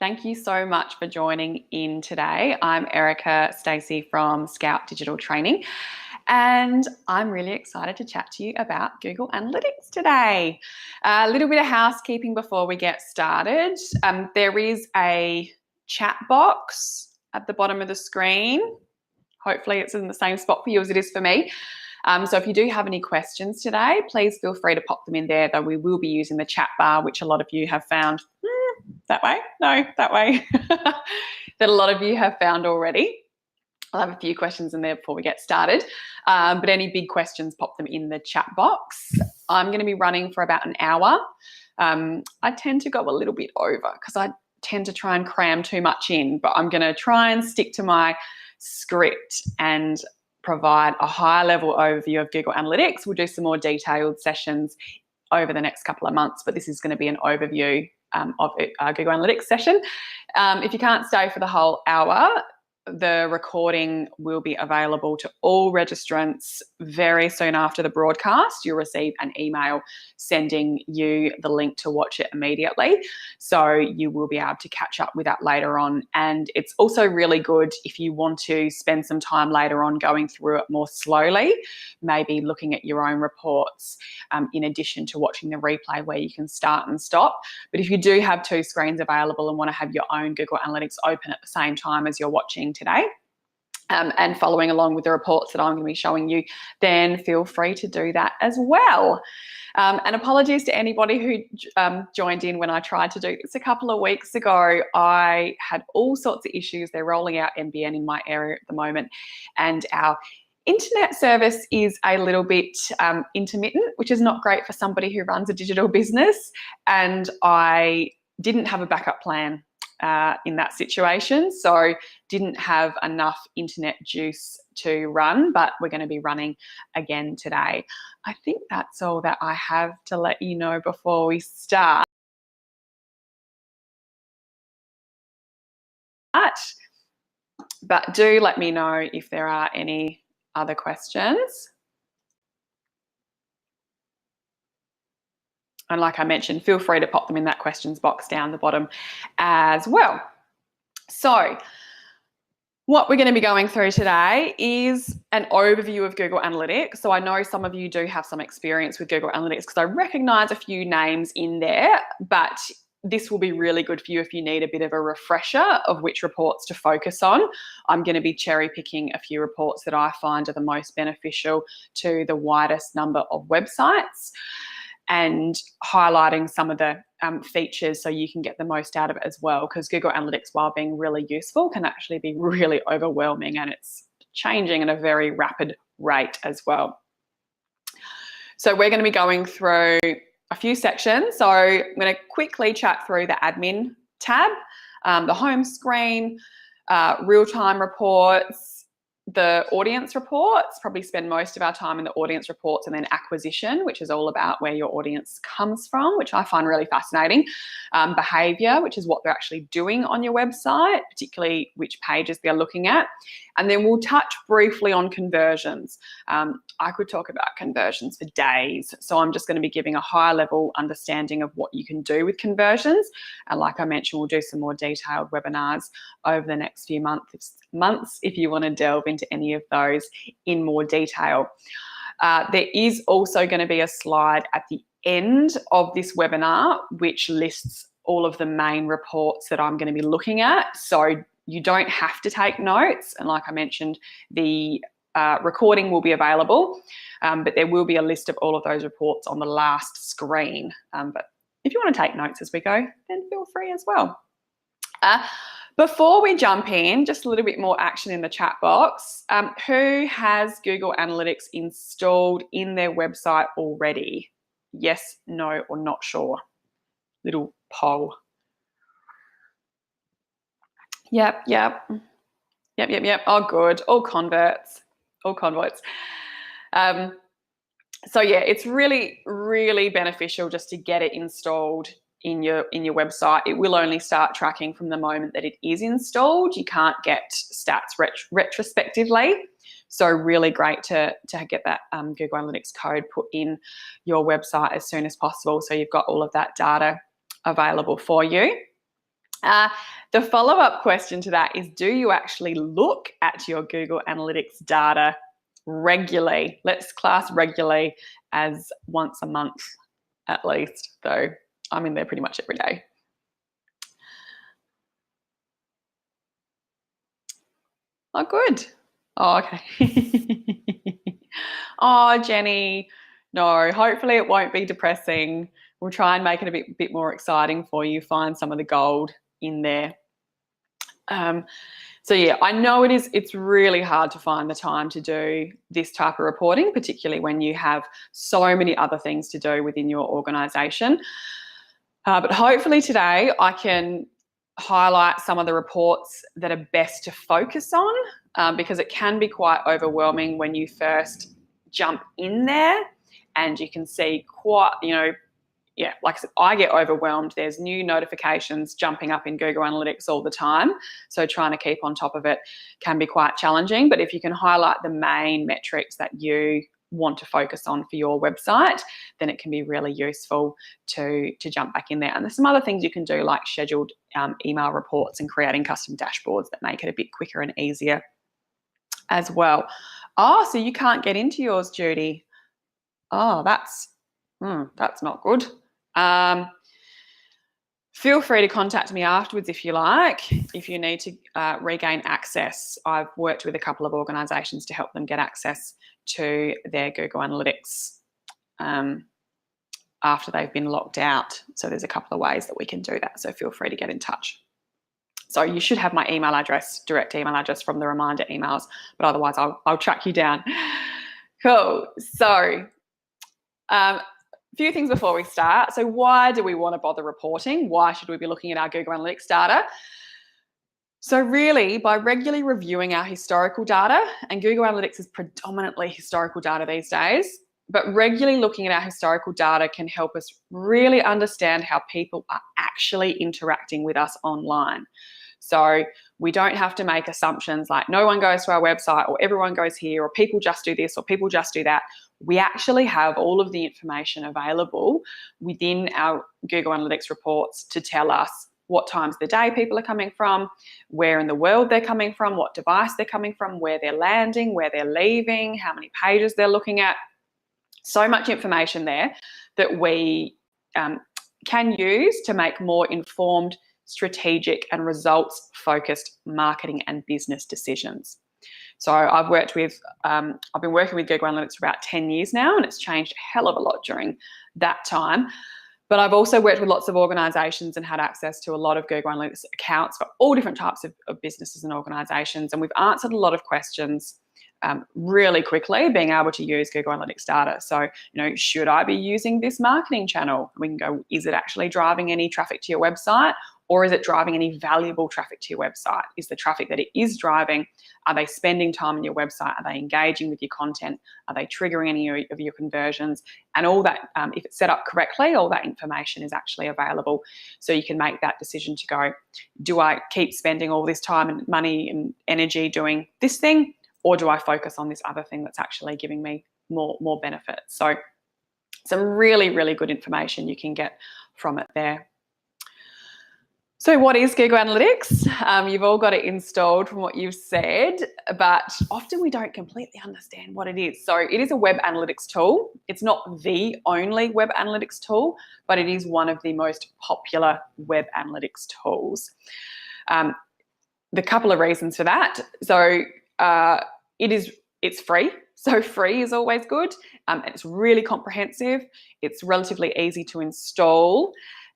Thank you so much for joining in today. I'm Erica Stacey from Scout Digital Training, and I'm really excited to chat to you about Google Analytics today. A little bit of housekeeping before we get started. There is a chat box at the bottom of the screen. Hopefully it's in the same spot for you as it is for me. So if you do have any questions today, please feel free to pop them in there, though we will be using the chat bar, which a lot of you have found that way, no, that way, that a lot of you have found already. I'll have a few questions in there before we get started, but any big questions, pop them in the chat box. I'm going to be running for about an hour. I tend to go a little bit over because I tend to try and cram too much in, but I'm going to try and stick to my script and provide a high level overview of Google Analytics. We'll do some more detailed sessions over the next couple of months, but this is going to be an overview of a Google Analytics session. If you can't stay for the whole hour, the recording will be available to all registrants very soon after the broadcast. You'll receive an email sending you the link to watch it immediately. So you will be able to catch up with that later on. And it's also really good if you want to spend some time later on going through it more slowly, maybe looking at your own reports in addition to watching the replay where you can start and stop. But if you do have two screens available and want to have your own Google Analytics open at the same time as you're watching today, and following along with the reports that I'm going to be showing you, then feel free to do that as well. And apologies to anybody who joined in when I tried to do this a couple of weeks ago. I had all sorts of issues. They're rolling out NBN in my area at the moment, and our internet service is a little bit intermittent, which is not great for somebody who runs a digital business. And I didn't have a backup plan in that situation, so didn't have enough internet juice to run, but we're going to be running again today. I think that's all that I have to let you know before we start. But do let me know if there are any other questions. And like I mentioned, feel free to pop them in that questions box down the bottom as well. So what we're going to be going through today is an overview of Google Analytics. So I know some of you do have some experience with Google Analytics because I recognize a few names in there, but this will be really good for you if you need a bit of a refresher of which reports to focus on. I'm going to be cherry picking a few reports that I find are the most beneficial to the widest number of websites, and highlighting some of the features so you can get the most out of it as well, because Google Analytics, while being really useful, can actually be really overwhelming, and it's changing at a very rapid rate as well. So we're going to be going through a few sections. So I'm going to quickly chat through the admin tab, the home screen, real-time reports, the audience reports. Probably spend most of our time in the audience reports, and then acquisition, which is all about where your audience comes from, which I find really fascinating. Behaviour, which is what they're actually doing on your website, particularly which pages they're looking at. And then we'll touch briefly on conversions. I could talk about conversions for days, so I'm just going to be giving a high level understanding of what you can do with conversions. And like I mentioned, we'll do some more detailed webinars over the next few months if you want to delve into any of those in more detail. There is also going to be a slide at the end of this webinar which lists all of the main reports that I'm going to be looking at. So you don't have to take notes. And like I mentioned, the recording will be available, but there will be a list of all of those reports on the last screen. But if you want to take notes as we go, then feel free as well. Before we jump in, just a little bit more action in the chat box. Who has Google Analytics installed in their website already? Yes, no, or not sure. Little poll. Yep. Oh, good. All converts. So yeah, it's really, really beneficial just to get it installed in your website. It will only start tracking from the moment that it is installed. You can't get stats retrospectively. So really great to get that Google Analytics code put in your website as soon as possible, so you've got all of that data available for you. The follow-up question to that is, do you actually look at your Google Analytics data regularly? Let's class regularly as once a month at least, though I'm in there pretty much every day. Oh, good. Oh, okay. Oh, Jenny. No, hopefully it won't be depressing. We'll try and make it a bit more exciting for you, find some of the gold in there. So yeah, I know it's really hard to find the time to do this type of reporting, particularly when you have so many other things to do within your organisation. But hopefully today I can highlight some of the reports that are best to focus on, because it can be quite overwhelming when you first jump in there and you can see quite, yeah, like I said, I get overwhelmed. There's new notifications jumping up in Google Analytics all the time. So trying to keep on top of it can be quite challenging. But if you can highlight the main metrics that you want to focus on for your website, then it can be really useful to jump back in there. And there's some other things you can do, like scheduled email reports and creating custom dashboards that make it a bit quicker and easier as well. Oh, so you can't get into yours, Judy. Oh, that's not good. Feel free to contact me afterwards if you like, if you need to regain access. I've worked with a couple of organisations to help them get access to their Google Analytics after they've been locked out. So there's a couple of ways that we can do that. So feel free to get in touch. So you should have my email address, direct email address from the reminder emails, but otherwise I'll track you down. Cool. So a few things before we start. So why do we want to bother reporting? Why should we be looking at our Google Analytics data? So really, by regularly reviewing our historical data, and Google Analytics is predominantly historical data these days, but regularly looking at our historical data can help us really understand how people are actually interacting with us online. So we don't have to make assumptions like no one goes to our website, or everyone goes here, or people just do this, or people just do that. We actually have all of the information available within our Google Analytics reports to tell us what times of the day people are coming from, where in the world they're coming from, what device they're coming from, where they're landing, where they're leaving, how many pages they're looking at. So much information there that we can use to make more informed, strategic and results-focused marketing and business decisions. So I've been working with Google Analytics for about 10 years now, and it's changed a hell of a lot during that time. But I've also worked with lots of organisations and had access to a lot of Google Analytics accounts for all different types of businesses and organisations. And we've answered a lot of questions really quickly, being able to use Google Analytics data. So, should I be using this marketing channel? We can go, is it actually driving any traffic to your website? Or is it driving any valuable traffic to your website? Is the traffic that it is driving, are they spending time on your website? Are they engaging with your content? Are they triggering any of your conversions? And all that, if it's set up correctly, all that information is actually available. So you can make that decision to go, do I keep spending all this time and money and energy doing this thing? Or do I focus on this other thing that's actually giving me more benefit? So some really, really good information you can get from it there. So what is Google Analytics? You've all got it installed from what you've said, but often we don't completely understand what it is. So it is a web analytics tool. It's not the only web analytics tool, but it is one of the most popular web analytics tools. The couple of reasons for that. So it's free. So free is always good. It's really comprehensive. It's relatively easy to install,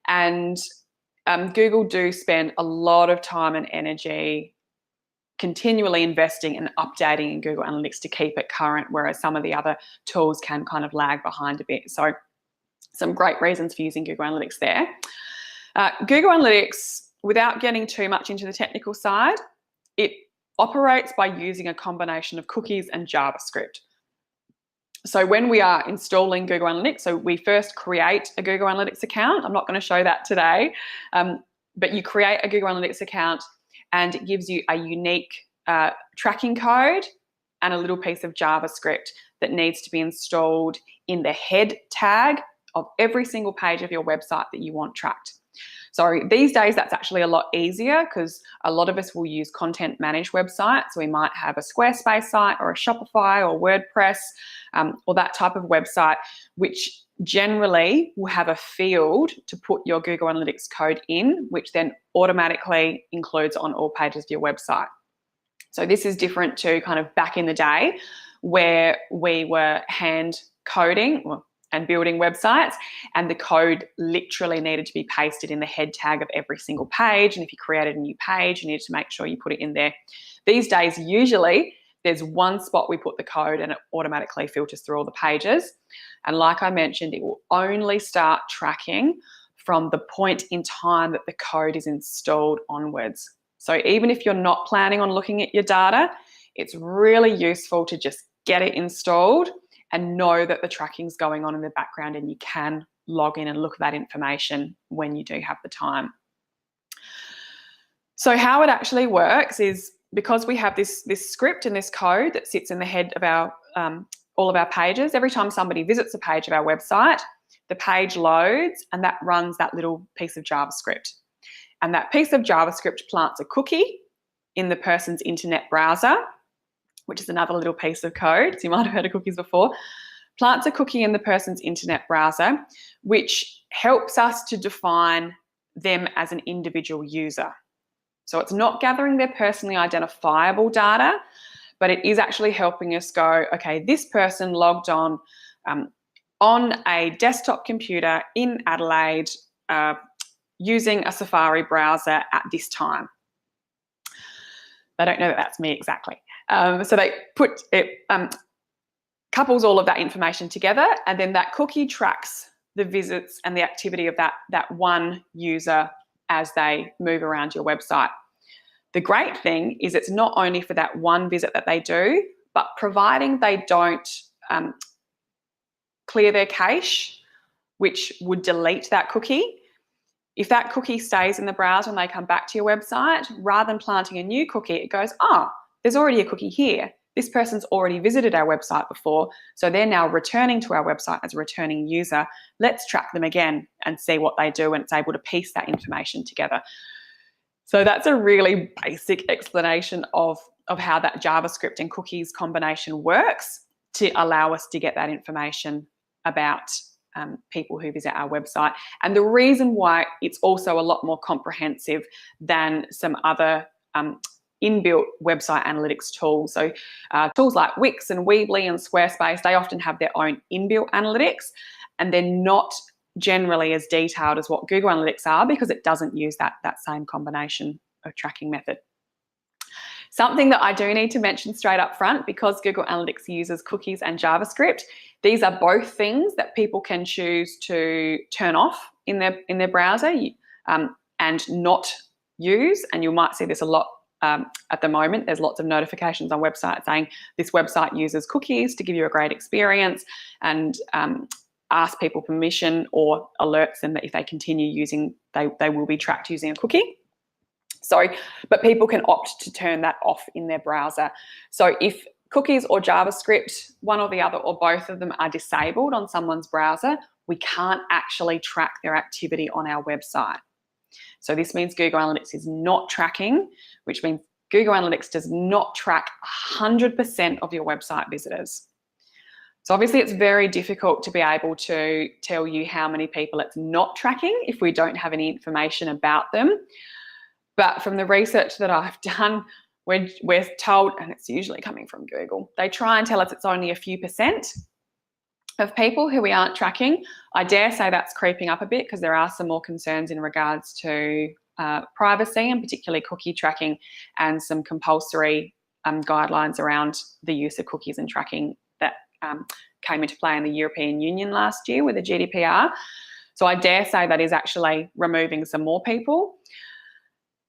and Google do spend a lot of time and energy continually investing and updating in Google Analytics to keep it current, whereas some of the other tools can kind of lag behind a bit. So some great reasons for using Google Analytics there. Google Analytics, without getting too much into the technical side, it operates by using a combination of cookies and JavaScript. So when we are installing Google Analytics, so we first create a Google Analytics account. I'm not going to show that today, but you create a Google Analytics account and it gives you a unique tracking code and a little piece of JavaScript that needs to be installed in the head tag of every single page of your website that you want tracked. So these days, that's actually a lot easier because a lot of us will use content managed websites. So we might have a Squarespace site or a Shopify or WordPress or that type of website, which generally will have a field to put your Google Analytics code in, which then automatically includes on all pages of your website. So this is different to kind of back in the day where we were hand coding and building websites, and the code literally needed to be pasted in the head tag of every single page. And if you created a new page, you needed to make sure you put it in there. These days, usually there's one spot we put the code and it automatically filters through all the pages. And like I mentioned, it will only start tracking from the point in time that the code is installed onwards. So even if you're not planning on looking at your data, it's really useful to just get it installed and know that the tracking's going on in the background, and you can log in and look at that information when you do have the time. So how it actually works is, because we have this script and this code that sits in the head of our all of our pages, every time somebody visits a page of our website, the page loads and that runs that little piece of JavaScript. And that piece of JavaScript plants a cookie in the person's internet browser, which is another little piece of code. So you might have heard of cookies before. Plants a cookie in the person's internet browser, which helps us to define them as an individual user. So it's not gathering their personally identifiable data, but it is actually helping us go, okay, this person logged on a desktop computer in Adelaide using a Safari browser at this time. They don't know that that's me exactly. So they put it, couples all of that information together, and then that cookie tracks the visits and the activity of that one user as they move around your website. The great thing is it's not only for that one visit that they do, but providing they don't clear their cache, which would delete that cookie. If that cookie stays in the browser and they come back to your website, rather than planting a new cookie, it goes, oh, there's already a cookie here. This person's already visited our website before, so they're now returning to our website as a returning user. Let's track them again and see what they do, and it's able to piece that information together. So that's a really basic explanation of how that JavaScript and cookies combination works to allow us to get that information about people who visit our website. And the reason why it's also a lot more comprehensive than some other inbuilt website analytics tools. So tools like Wix and Weebly and Squarespace, they often have their own inbuilt analytics, and they're not generally as detailed as what Google Analytics are, because it doesn't use that same combination of tracking method. Something that I do need to mention straight up front, because Google Analytics uses cookies and JavaScript, these are both things that people can choose to turn off in their browser and not use. And you might see this a lot at the moment. There's lots of notifications on websites saying this website uses cookies to give you a great experience, and ask people permission or alerts them that if they continue using, they will be tracked using a cookie. So, but people can opt to turn that off in their browser. So if cookies or JavaScript, one or the other or both of them, are disabled on someone's browser, we can't actually track their activity on our website. So this means Google Analytics is not tracking, which means Google Analytics does not track 100% of your website visitors. So obviously it's very difficult to be able to tell you how many people it's not tracking if we don't have any information about them. But from the research that I've done, we're told, and it's usually coming from Google, they try and tell us it's only a few percent of people who we aren't tracking. I dare say that's creeping up a bit, because there are some more concerns in regards to privacy, and particularly cookie tracking, and some compulsory guidelines around the use of cookies and tracking that came into play in the European Union last year with the GDPR. So I dare say that is actually removing some more people,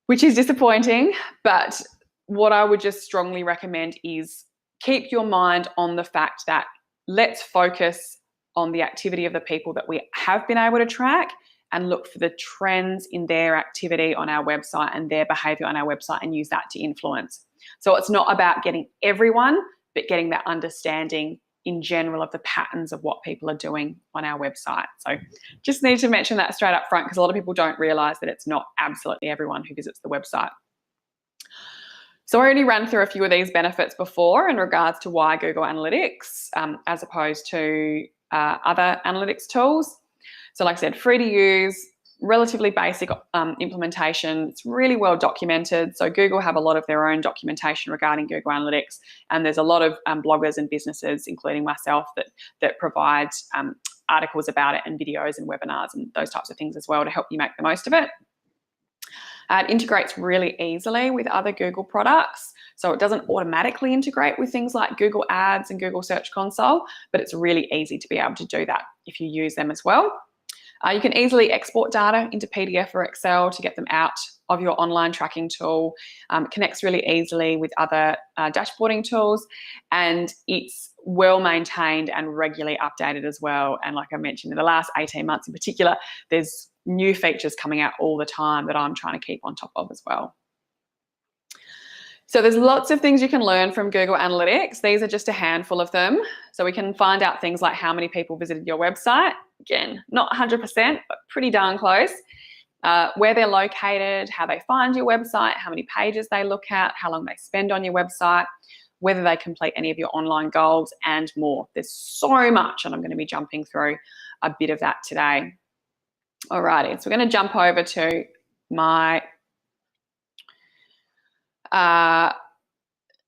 which is disappointing. But what I would just strongly recommend is keep your mind on the fact that let's focus on the activity of the people that we have been able to track, and look for the trends in their activity on our website and their behaviour on our website, and use that to influence. So it's not about getting everyone, but getting that understanding in general of the patterns of what people are doing on our website. So just need to mention that straight up front, because a lot of people don't realize that it's not absolutely everyone who visits the website. So I already ran through a few of these benefits before in regards to why Google Analytics as opposed to other analytics tools. So like I said, free to use, relatively basic implementation. It's really well documented. So Google have a lot of their own documentation regarding Google Analytics, and there's a lot of bloggers and businesses, including myself, that provide articles about it and videos and webinars and those types of things as well to help you make the most of it. It integrates really easily with other Google products. So it doesn't automatically integrate with things like Google Ads and Google Search Console, but it's really easy to be able to do that if you use them as well. You can easily export data into PDF or Excel to get them out of your online tracking tool. It connects really easily with other dashboarding tools, and it's well maintained and regularly updated as well. And like I mentioned, in the last 18 months in particular, there's new features coming out all the time that I'm trying to keep on top of as well. So there's lots of things you can learn from Google Analytics. These are just a handful of them. So we can find out things like how many people visited your website. Again, not 100%, but pretty darn close. Where they're located, how they find your website, how many pages they look at, how long they spend on your website, whether they complete any of your online goals, and more. There's so much, and I'm going to be jumping through a bit of that today. Alrighty, so we're going to jump over to my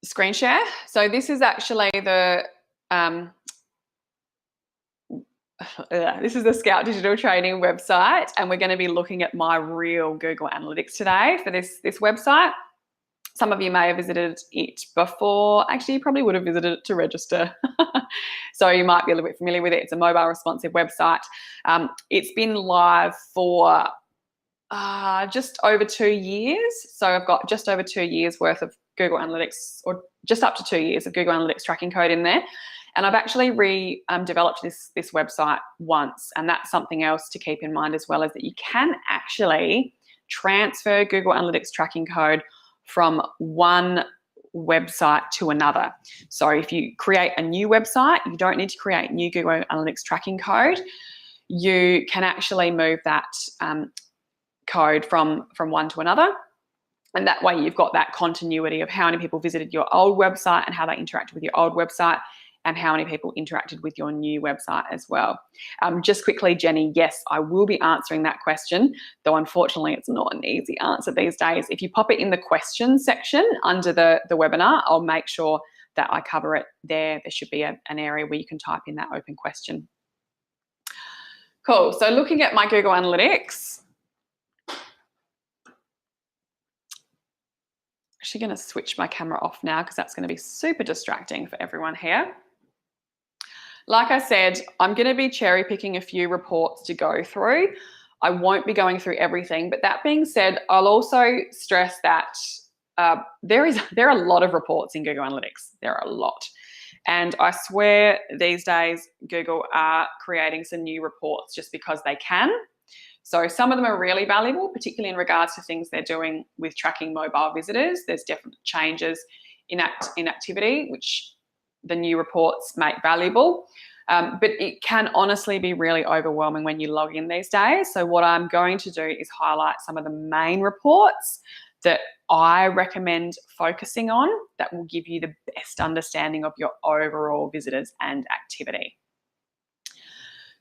screen share. So this is actually the this is the Scout Digital Training website, and we're going to be looking at my real Google Analytics today for this website. Some of you may have visited it before. Actually, you probably would have visited it to register. So you might be a little bit familiar with it. It's a mobile responsive website. It's been live for just over 2 years. So I've got just over 2 years worth of Google Analytics, or just up to 2 years of Google Analytics tracking code in there. And I've actually developed this website once. And that's something else to keep in mind as well, is that you can actually transfer Google Analytics tracking code from one website to another. So if you create a new website, you don't need to create new Google Analytics tracking code. You can actually move that code from one to another. And that way you've got that continuity of how many people visited your old website and how they interacted with your old website, and how many people interacted with your new website as well. Just quickly, Jenny, yes, I will be answering that question, though unfortunately it's not an easy answer these days. If you pop it in the questions section under the webinar, I'll make sure that I cover it there. There should be an area where you can type in that open question. Cool, so looking at my Google Analytics, actually going to switch my camera off now because that's going to be super distracting for everyone here. Like I said, I'm going to be cherry picking a few reports to go through. I won't be going through everything, but that being said, I'll also stress that there are a lot of reports in Google Analytics. There are a lot. And I swear these days, Google are creating some new reports just because they can. So some of them are really valuable, particularly in regards to things they're doing with tracking mobile visitors. There's definite changes in activity, which the new reports make valuable. But it can honestly be really overwhelming when you log in these days. So what I'm going to do is highlight some of the main reports that I recommend focusing on that will give you the best understanding of your overall visitors and activity.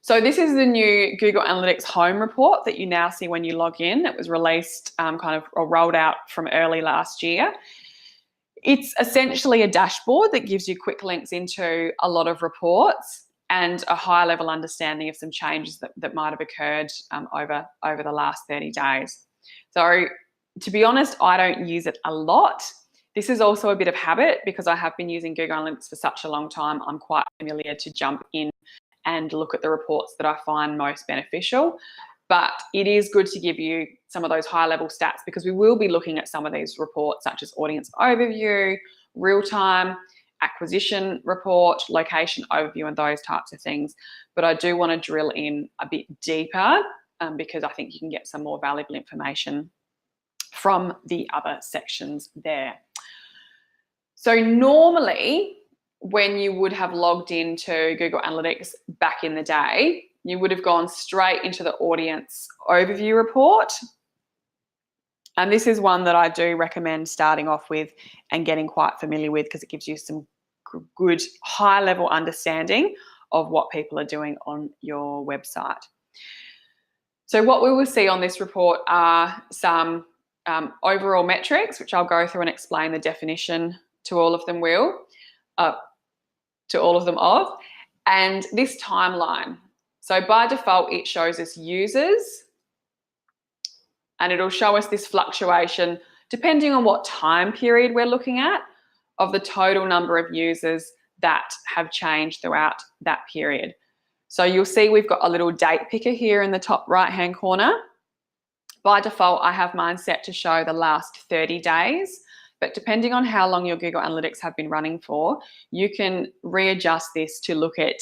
So this is the new Google Analytics home report that you now see when you log in. It was released or rolled out from early last year. It's essentially a dashboard that gives you quick links into a lot of reports and a high level understanding of some changes that might have occurred over the last 30 days. So to be honest, I don't use it a lot. This is also a bit of habit because I have been using Google Analytics for such a long time. I'm quite familiar to jump in and look at the reports that I find most beneficial. But it is good to give you some of those high level stats because we will be looking at some of these reports such as audience overview, real-time, acquisition report, location overview, and those types of things. But I do want to drill in a bit deeper because I think you can get some more valuable information from the other sections there. So normally when you would have logged into Google Analytics back in the day, you would have gone straight into the audience overview report. And this is one that I do recommend starting off with and getting quite familiar with, because it gives you some good high-level understanding of what people are doing on your website. So what we will see on this report are some overall metrics, which I'll go through and explain the definition to all of them of, and this timeline. So by default, it shows us users, and it'll show us this fluctuation depending on what time period we're looking at of the total number of users that have changed throughout that period. So you'll see we've got a little date picker here in the top right-hand corner. By default, I have mine set to show the last 30 days, but depending on how long your Google Analytics have been running for, you can readjust this to look at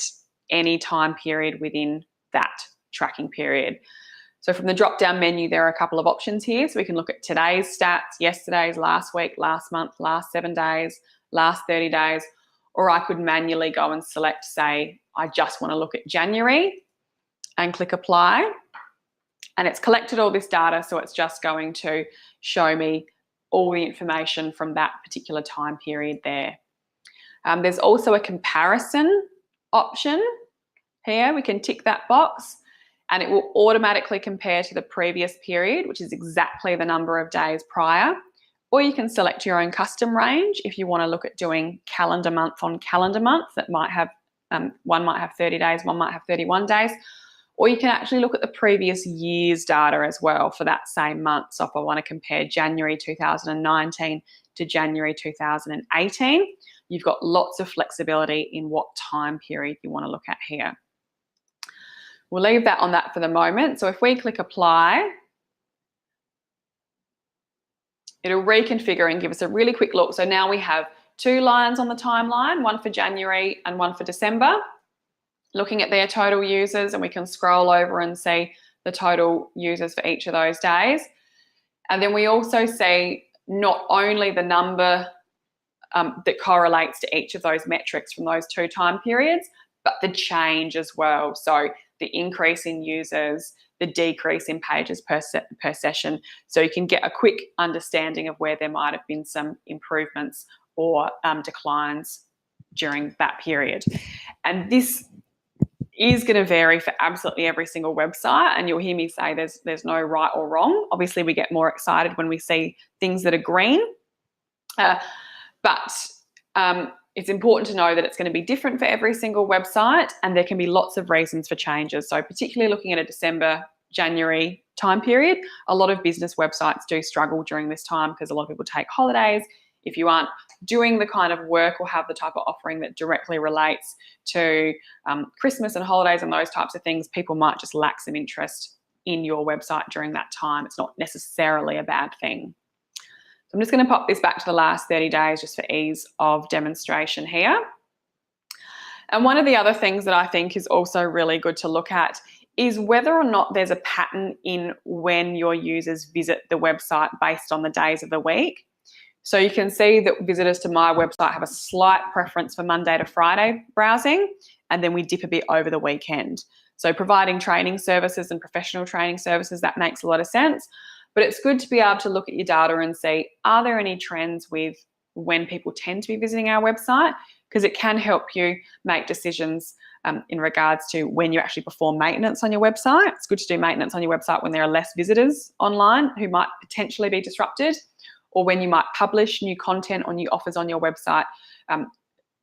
any time period within that tracking period. So from the drop-down menu, there are a couple of options here. So we can look at today's stats, yesterday's, last week, last month, last 7 days, last 30 days, or I could manually go and select, say, I just want to look at January and click apply. And it's collected all this data, so it's just going to show me all the information from that particular time period there. There's also a comparison option here. We can tick that box and it will automatically compare to the previous period, which is exactly the number of days prior. Or you can select your own custom range if you want to look at doing calendar month on calendar month. That might have, one might have 30 days, one might have 31 days. Or you can actually look at the previous year's data as well for that same month. So if I want to compare January 2019 to January 2018, you've got lots of flexibility in what time period you want to look at here. We'll leave that on that for the moment. So if we click apply, it'll reconfigure and give us a really quick look. So now we have 2 lines on the timeline, one for January and one for December, looking at their total users, and we can scroll over and see the total users for each of those days. And then we also see not only the number that correlates to each of those metrics from those 2 time periods, but the change as well. So the increase in users, the decrease in pages per session. So you can get a quick understanding of where there might have been some improvements or declines during that period. And this is going to vary for absolutely every single website, and you'll hear me say there's no right or wrong. Obviously, we get more excited when we see things that are green, but it's important to know that it's going to be different for every single website, and there can be lots of reasons for changes. So particularly looking at a December, January time period, a lot of business websites do struggle during this time because a lot of people take holidays. If you aren't doing the kind of work or have the type of offering that directly relates to Christmas and holidays and those types of things, people might just lack some interest in your website during that time. It's not necessarily a bad thing. So I'm just going to pop this back to the last 30 days just for ease of demonstration here. And one of the other things that I think is also really good to look at is whether or not there's a pattern in when your users visit the website based on the days of the week. So you can see that visitors to my website have a slight preference for Monday to Friday browsing, and then we dip a bit over the weekend. So providing training services and professional training services, that makes a lot of sense. But it's good to be able to look at your data and see, are there any trends with when people tend to be visiting our website? Because it can help you make decisions in regards to when you actually perform maintenance on your website. It's good to do maintenance on your website when there are less visitors online who might potentially be disrupted, or when you might publish new content or new offers on your website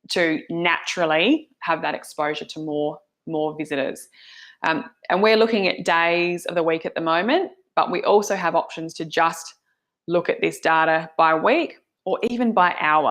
to naturally have that exposure to more visitors. And we're looking at days of the week at the moment, but we also have options to just look at this data by week or even by hour.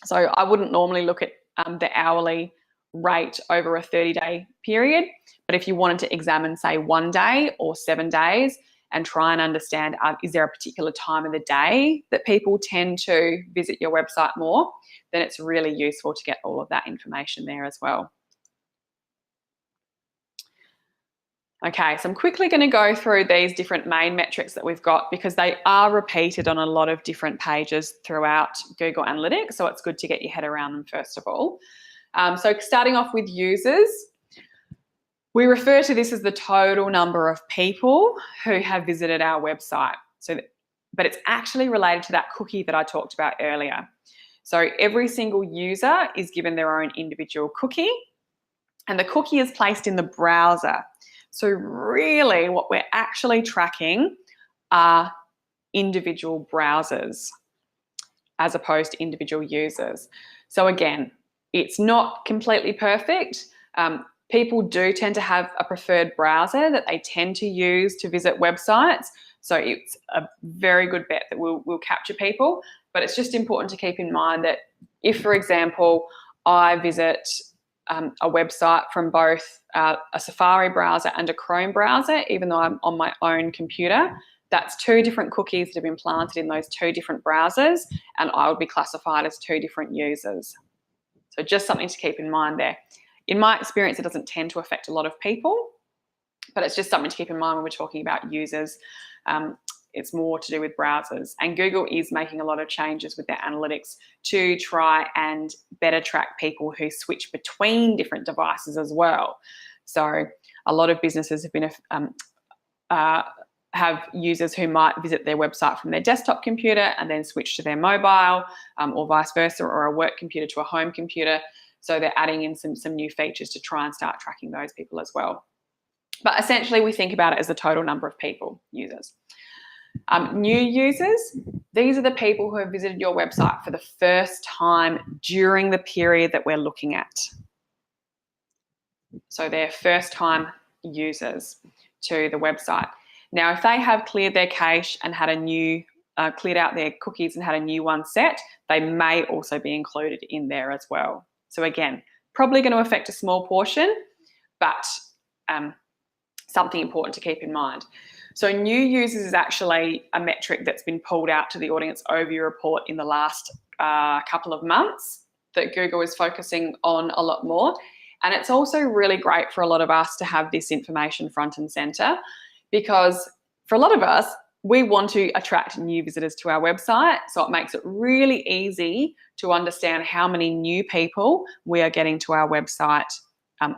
So I wouldn't normally look at the hourly rate over a 30-day period, but if you wanted to examine, say, 1 day or 7 days, and try and understand, is there a particular time of the day that people tend to visit your website more, then it's really useful to get all of that information there as well. Okay, so I'm quickly going to go through these different main metrics that we've got because they are repeated on a lot of different pages throughout Google Analytics, so it's good to get your head around them first of all. So starting off with users, we refer to this as the total number of people who have visited our website. But it's actually related to that cookie that I talked about earlier. So every single user is given their own individual cookie, and the cookie is placed in the browser. So really what we're actually tracking are individual browsers as opposed to individual users. So again, it's not completely perfect. People do tend to have a preferred browser that they tend to use to visit websites. So it's a very good bet that we'll capture people. But it's just important to keep in mind that if, for example, I visit a website from both a Safari browser and a Chrome browser, even though I'm on my own computer, that's two different cookies that have been planted in those two different browsers, and I would be classified as two different users. So just something to keep in mind there. In my experience, it doesn't tend to affect a lot of people, but it's just something to keep in mind when we're talking about users. It's more to do with browsers. And Google is making a lot of changes with their analytics to try and better track people who switch between different devices as well. So a lot of businesses have been have users who might visit their website from their desktop computer and then switch to their mobile, or vice versa, or a work computer to a home computer. So they're adding in some new features to try and start tracking those people as well. But essentially, we think about it as the total number of people, users. New users, these are the people who have visited your website for the first time during the period that we're looking at. So they're first-time users to the website. Now, if they have cleared their cache and had a new, cleared out their cookies and had a new one set, they may also be included in there as well. So again, probably going to affect a small portion, but something important to keep in mind. So new users is actually a metric that's been pulled out to the audience overview report in the last couple of months that Google is focusing on a lot more. And it's also really great for a lot of us to have this information front and center, because for a lot of us, we want to attract new visitors to our website. So it makes it really easy to understand how many new people we are getting to our website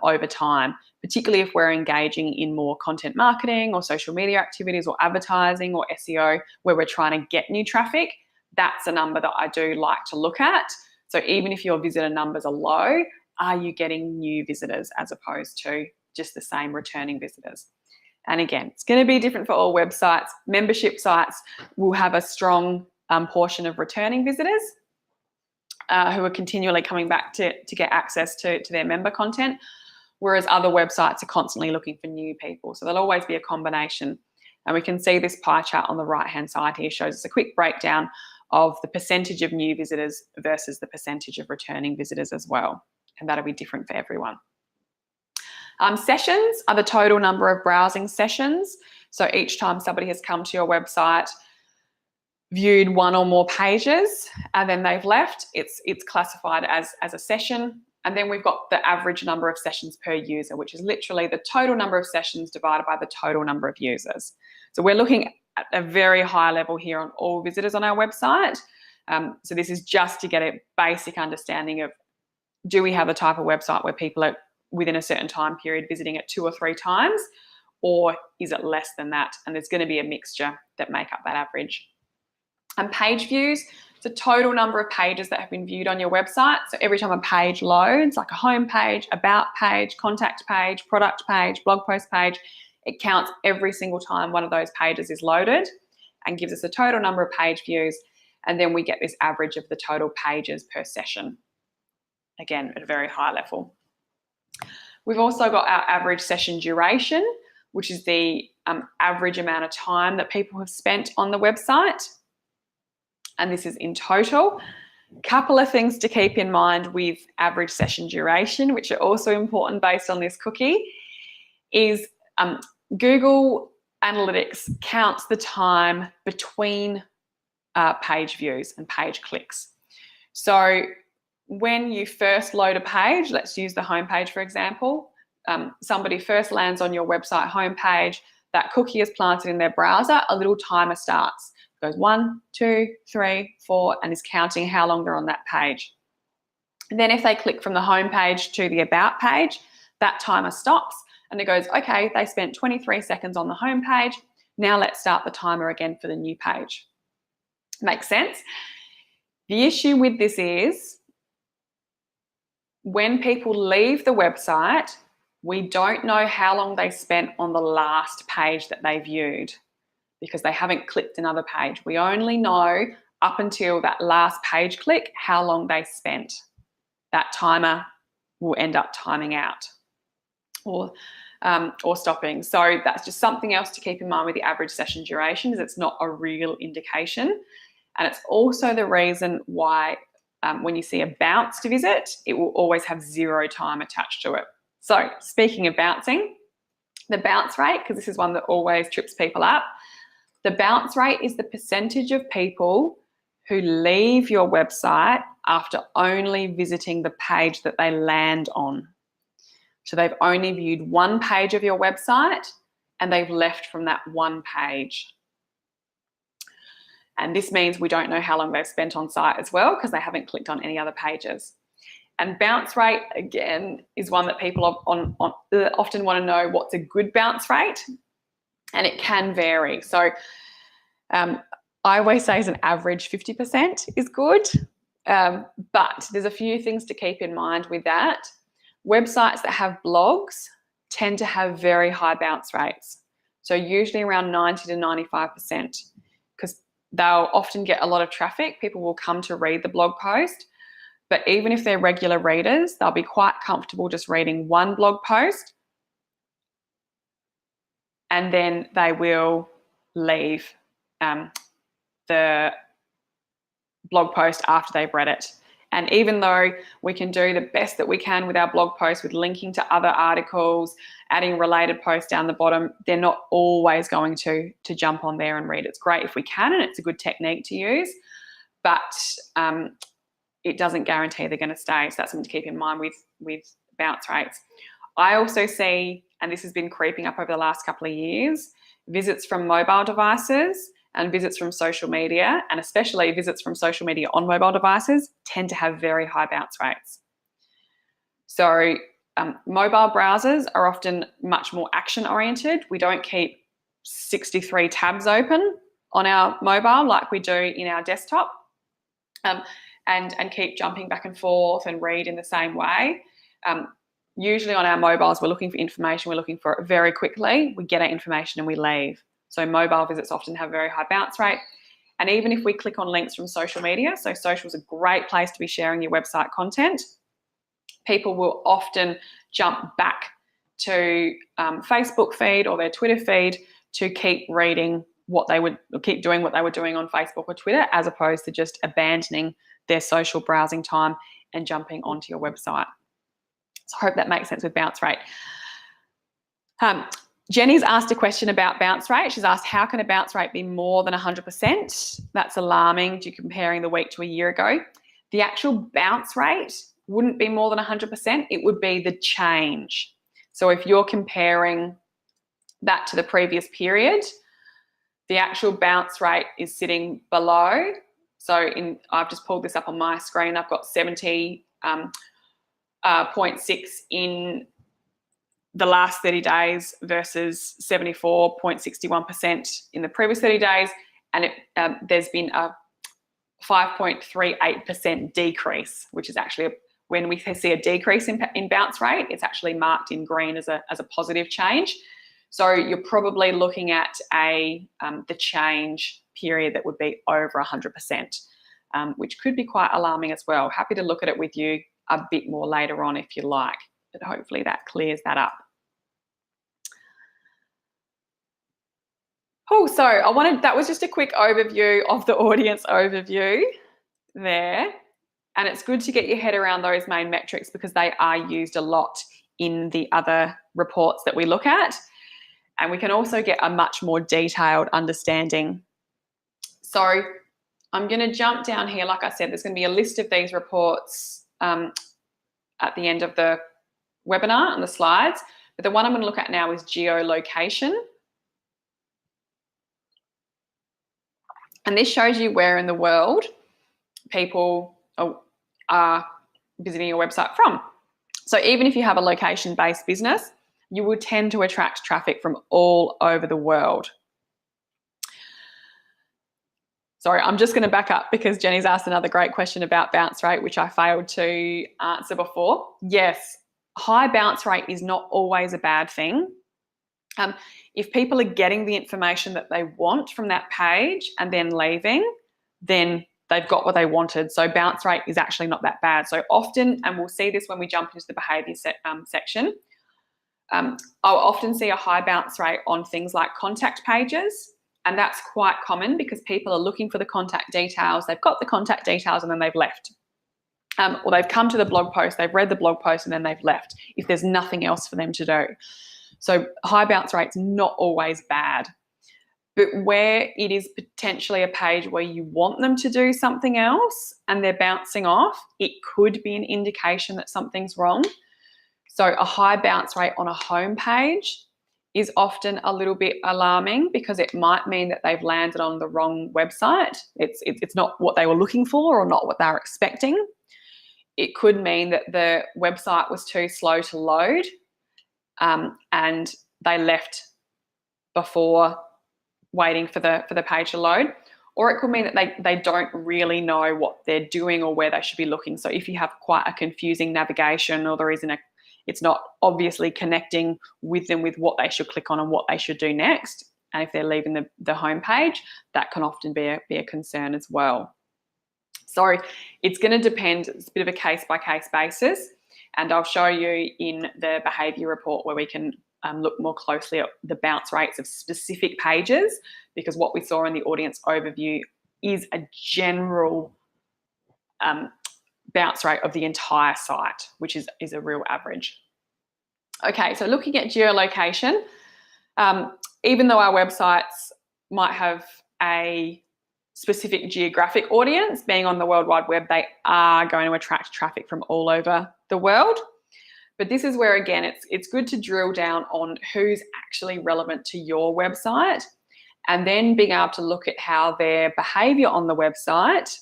over time, particularly if we're engaging in more content marketing or social media activities or advertising or SEO, where we're trying to get new traffic. That's a number that I do like to look at. So even if your visitor numbers are low, are you getting new visitors as opposed to just the same returning visitors? And again, it's going to be different for all websites. Membership sites will have a strong portion of returning visitors who are continually coming back to get access to their member content, whereas other websites are constantly looking for new people. So there'll always be a combination. And we can see this pie chart on the right-hand side here shows us a quick breakdown of the percentage of new visitors versus the percentage of returning visitors as well. And that'll be different for everyone. Sessions are the total number of browsing sessions. So each time somebody has come to your website, viewed one or more pages, and then they've left, it's classified as a session. And then we've got the average number of sessions per user, which is literally the total number of sessions divided by the total number of users. So we're looking at a very high level here on all visitors on our website. So this is just to get a basic understanding of, do we have a type of website where people are within a certain time period visiting it 2 or 3 times, or is it less than that? And there's going to be a mixture that make up that average. And page views, it's the total number of pages that have been viewed on your website. So every time a page loads, like a home page, about page, contact page, product page, blog post page, it counts every single time one of those pages is loaded and gives us a total number of page views. And then we get this average of the total pages per session. Again, at a very high level. We've also got our average session duration, which is the average amount of time that people have spent on the website. And this is in total. Couple of things to keep in mind with average session duration, which are also important based on this cookie, is Google Analytics counts the time between page views and page clicks. So when you first load a page, let's use the home page for example, somebody first lands on your website homepage, that cookie is planted in their browser, a little timer starts. It goes 1, 2, 3, 4, and is counting how long they're on that page. And then if they click from the homepage to the About page, that timer stops and it goes, okay, they spent 23 seconds on the homepage. Now let's start the timer again for the new page. Makes sense? The issue with this is when people leave the website, we don't know how long they spent on the last page that they viewed because they haven't clicked another page. We only know up until that last page click how long they spent. That timer will end up timing out or stopping. So that's just something else to keep in mind with the average session duration, is it's not a real indication. And it's also the reason why when you see a bounced visit, it will always have 0 time attached to it. So speaking of bouncing, the bounce rate, because this is one that always trips people up, the bounce rate is the percentage of people who leave your website after only visiting the page that they land on. So they've only viewed one page of your website and they've left from that one page. And this means we don't know how long they've spent on site as well because they haven't clicked on any other pages. And bounce rate, again, is one that people often want to know what's a good bounce rate, and it can vary. So I always say as an average 50% is good, but there's a few things to keep in mind with that. Websites that have blogs tend to have very high bounce rates. So usually around 90 to 95%, because they'll often get a lot of traffic. People will come to read the blog post, but even if they're regular readers, they'll be quite comfortable just reading one blog post and then they will leave the blog post after they've read it. And even though we can do the best that we can with our blog posts with linking to other articles, adding related posts down the bottom, they're not always going to jump on there and read. It's great if we can, and it's a good technique to use, but it doesn't guarantee they're going to stay. So that's something to keep in mind with bounce rates. I also see, and this has been creeping up over the last couple of years, visits from mobile devices and visits from social media, and especially visits from social media on mobile devices, tend to have very high bounce rates. So mobile browsers are often much more action oriented. We don't keep 63 tabs open on our mobile like we do in our desktop, and keep jumping back and forth and read in the same way. Usually on our mobiles, we're looking for information, we're looking for it very quickly, we get our information and we leave. So mobile visits often have a very high bounce rate. And even if we click on links from social media, so social is a great place to be sharing your website content, people will often jump back to Facebook feed or their Twitter feed to keep reading what they would, or keep doing what they were doing on Facebook or Twitter, as opposed to just abandoning their social browsing time and jumping onto your website. So I hope that makes sense with bounce rate. Jenny's asked a question about bounce rate. She's asked, how can a bounce rate be more than 100%? That's alarming to comparing the week to a year ago. The actual bounce rate wouldn't be more than 100%. It would be the change. So if you're comparing that to the previous period, the actual bounce rate is sitting below. So I've just pulled this up on my screen. I've got 70.6 in the last 30 days versus 74.61% in the previous 30 days. And there's been a 5.38% decrease, which is actually, when we see a decrease in bounce rate, it's actually marked in green as a positive change. So you're probably looking at the change period that would be over 100%, which could be quite alarming as well. Happy to look at it with you a bit more later on if you like, but hopefully that clears that up. Oh, so that was just a quick overview of the audience overview there. And it's good to get your head around those main metrics because they are used a lot in the other reports that we look at. And we can also get a much more detailed understanding. So I'm going to jump down here. Like I said, there's going to be a list of these reports at the end of the webinar and the slides, but the one I'm going to look at now is geolocation. And this shows you where in the world people are visiting your website from. So even if you have a location-based business, you will tend to attract traffic from all over the world. Sorry, I'm just going to back up because Jenny's asked another great question about bounce rate, which I failed to answer before. Yes, high bounce rate is not always a bad thing. If people are getting the information that they want from that page and then leaving, then they've got what they wanted. So bounce rate is actually not that bad. So often, and we'll see this when we jump into the behaviour section, I'll often see a high bounce rate on things like contact pages. And that's quite common because people are looking for the contact details. They've got the contact details and then they've left. Or they've come to the blog post, they've read the blog post and then they've left if there's nothing else for them to do. So high bounce rate's not always bad. But where it is potentially a page where you want them to do something else and they're bouncing off, it could be an indication that something's wrong. So a high bounce rate on a home page is often a little bit alarming because it might mean that they've landed on the wrong website. It's not what they were looking for or not what they were expecting. It could mean that the website was too slow to load and they left before waiting for the page to load. Or it could mean that they don't really know what they're doing or where they should be looking. So if you have quite a confusing navigation or it's not obviously connecting with them with what they should click on and what they should do next, and if they're leaving the home page, that can often be a concern as well. So it's going to depend. It's a bit of a case-by-case basis, and I'll show you in the behaviour report where we can look more closely at the bounce rates of specific pages, because what we saw in the audience overview is a general bounce rate of the entire site, which is a real average. Okay, so looking at geolocation, even though our websites might have a specific geographic audience, being on the World Wide Web, they are going to attract traffic from all over the world. But this is where, again, it's good to drill down on who's actually relevant to your website and then being able to look at how their behaviour on the website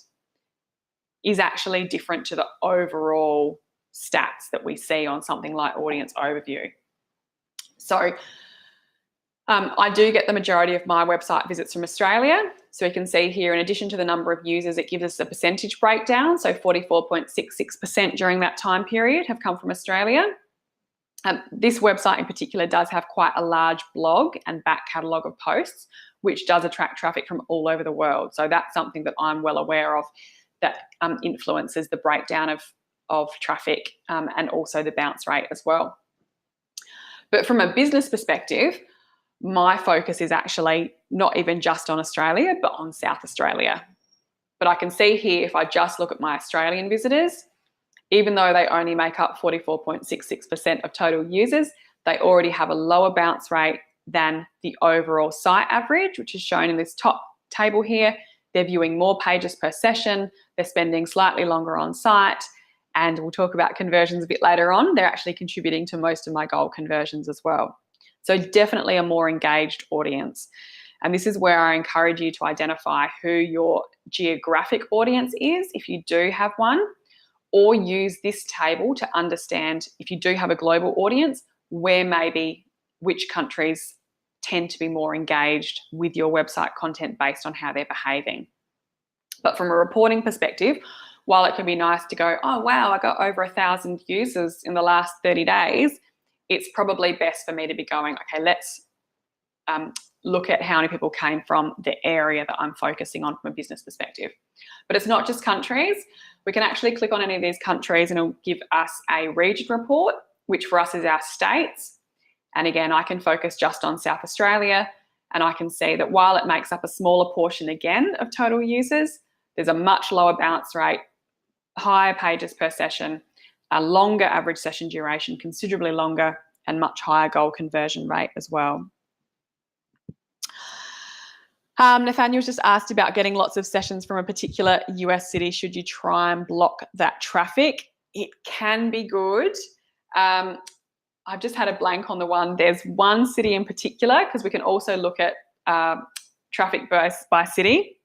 is actually different to the overall stats that we see on something like audience overview. So I do get the majority of my website visits from Australia. So we can see here, in addition to the number of users, it gives us a percentage breakdown. So 44.66% during that time period have come from Australia. This website in particular does have quite a large blog and back catalogue of posts, which does attract traffic from all over the world. So that's something that I'm well aware of that influences the breakdown of traffic and also the bounce rate as well. But from a business perspective, my focus is actually not even just on Australia, but on South Australia. But I can see here, if I just look at my Australian visitors, even though they only make up 44.66% of total users, they already have a lower bounce rate than the overall site average, which is shown in this top table here. They're viewing more pages per session, they're spending slightly longer on site, and we'll talk about conversions a bit later on. They're actually contributing to most of my goal conversions as well. So definitely a more engaged audience. And this is where I encourage you to identify who your geographic audience is, if you do have one, or use this table to understand, if you do have a global audience, where maybe which countries tend to be more engaged with your website content based on how they're behaving. But from a reporting perspective, while it can be nice to go, oh wow, I got over 1,000 users in the last 30 days, it's probably best for me to be going, okay, let's look at how many people came from the area that I'm focusing on from a business perspective. But it's not just countries. We can actually click on any of these countries and it'll give us a region report, which for us is our states. And again, I can focus just on South Australia, and I can see that while it makes up a smaller portion again of total users, there's a much lower bounce rate, higher pages per session, a longer average session duration, considerably longer, and much higher goal conversion rate as well. Nathaniel's just asked about getting lots of sessions from a particular US city. Should you try and block that traffic? It can be good. I've just had a blank on the one. There's one city in particular, because we can also look at traffic by city.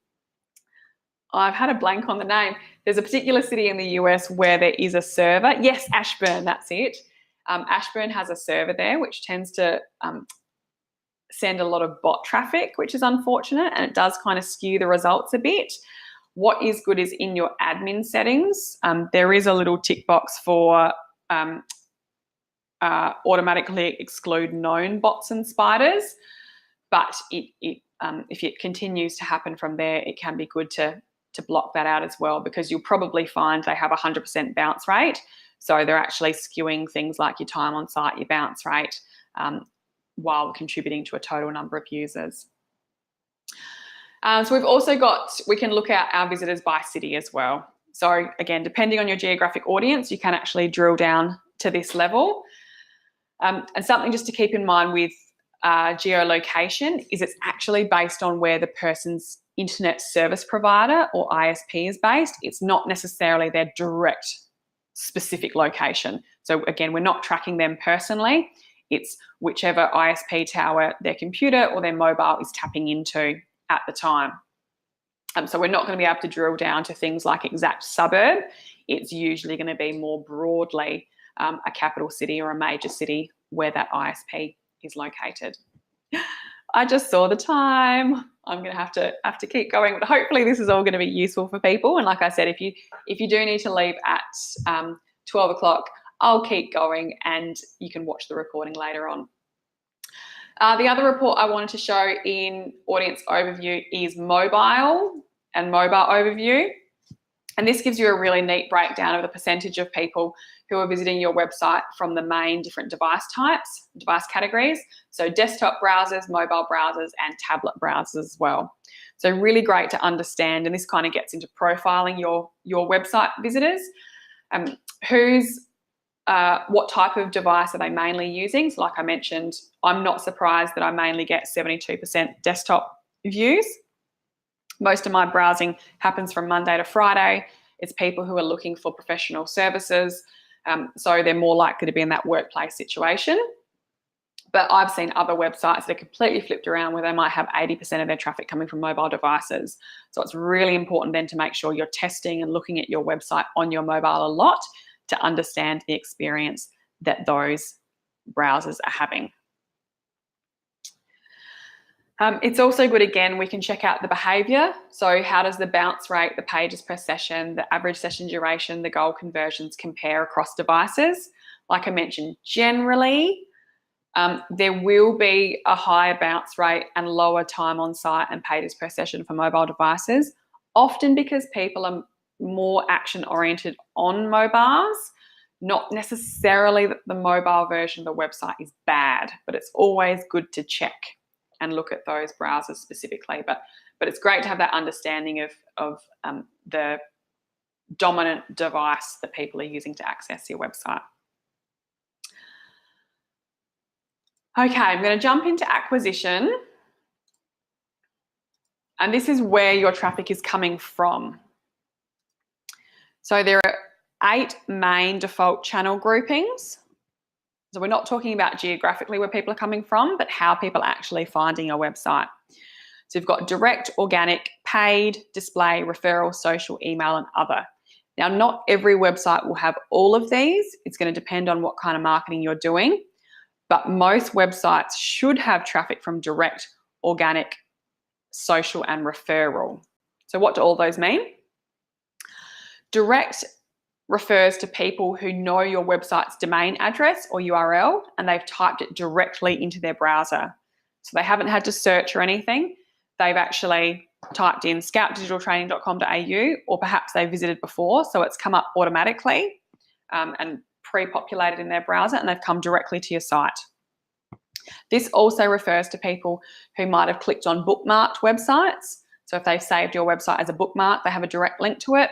I've had a blank on the name. There's a particular city in the US where there is a server. Yes, Ashburn, that's it. Ashburn has a server there, which tends to send a lot of bot traffic, which is unfortunate, and it does kind of skew the results a bit. What is good is in your admin settings, there is a little tick box for automatically exclude known bots and spiders, but if it continues to happen from there, it can be good to block that out as well, because you'll probably find they have 100% bounce rate. So they're actually skewing things like your time on site, your bounce rate, while contributing to a total number of users. So we've also we can look at our visitors by city as well. So again, depending on your geographic audience, you can actually drill down to this level. And something just to keep in mind with geolocation is it's actually based on where the person's internet service provider or ISP is based. It's not necessarily their direct specific location. So again, we're not tracking them personally. It's whichever ISP tower their computer or their mobile is tapping into at the time. So we're not going to be able to drill down to things like exact suburb. It's usually going to be more broadly a capital city or a major city where that ISP is located. I just saw the time. I'm going to have to keep going, but hopefully this is all going to be useful for people. And like I said, if you do need to leave at 12 o'clock, I'll keep going and you can watch the recording later on. The other report I wanted to show in audience overview is mobile and mobile overview. And this gives you a really neat breakdown of the percentage of people who are visiting your website from the main different device types, device categories. So desktop browsers, mobile browsers, and tablet browsers as well. So really great to understand, and this kind of gets into profiling your website visitors. What type of device are they mainly using? So like I mentioned, I'm not surprised that I mainly get 72% desktop views. Most of my browsing happens from Monday to Friday. It's people who are looking for professional services. So they're more likely to be in that workplace situation. But I've seen other websites that are completely flipped around where they might have 80% of their traffic coming from mobile devices. So it's really important then to make sure you're testing and looking at your website on your mobile a lot to understand the experience that those browsers are having. It's also good, again, we can check out the behaviour. So how does the bounce rate, the pages per session, the average session duration, the goal conversions compare across devices? Like I mentioned, generally, there will be a higher bounce rate and lower time on site and pages per session for mobile devices, often because people are more action oriented on mobiles. Not necessarily that the mobile version of the website is bad, but it's always good to check and look at those browsers specifically. But it's great to have that understanding of the dominant device that people are using to access your website. Okay, I'm going to jump into acquisition. And this is where your traffic is coming from. So there are 8 main default channel groupings. So we're not talking about geographically where people are coming from, but how people are actually finding your website. So you've got direct, organic, paid, display, referral, social, email, and other. Now, not every website will have all of these. It's going to depend on what kind of marketing you're doing, but most websites should have traffic from direct, organic, social, and referral. So what do all those mean? Direct refers to people who know your website's domain address or URL and they've typed it directly into their browser. So they haven't had to search or anything. They've actually typed in scoutdigitaltraining.com.au, or perhaps they visited before, so it's come up automatically and pre-populated in their browser, and they've come directly to your site. This also refers to people who might have clicked on bookmarked websites. So if they've saved your website as a bookmark, they have a direct link to it.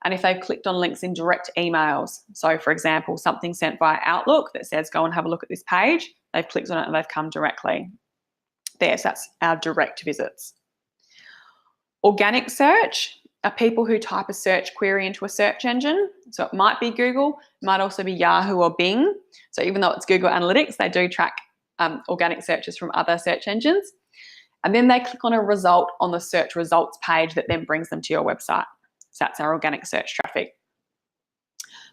And if they've clicked on links in direct emails, so for example, something sent via Outlook that says go and have a look at this page, they've clicked on it and they've come directly there. So that's our direct visits. Organic search are people who type a search query into a search engine. So it might be Google, it might also be Yahoo or Bing. So even though it's Google Analytics, they do track organic searches from other search engines. And then they click on a result on the search results page that then brings them to your website. So that's our organic search traffic.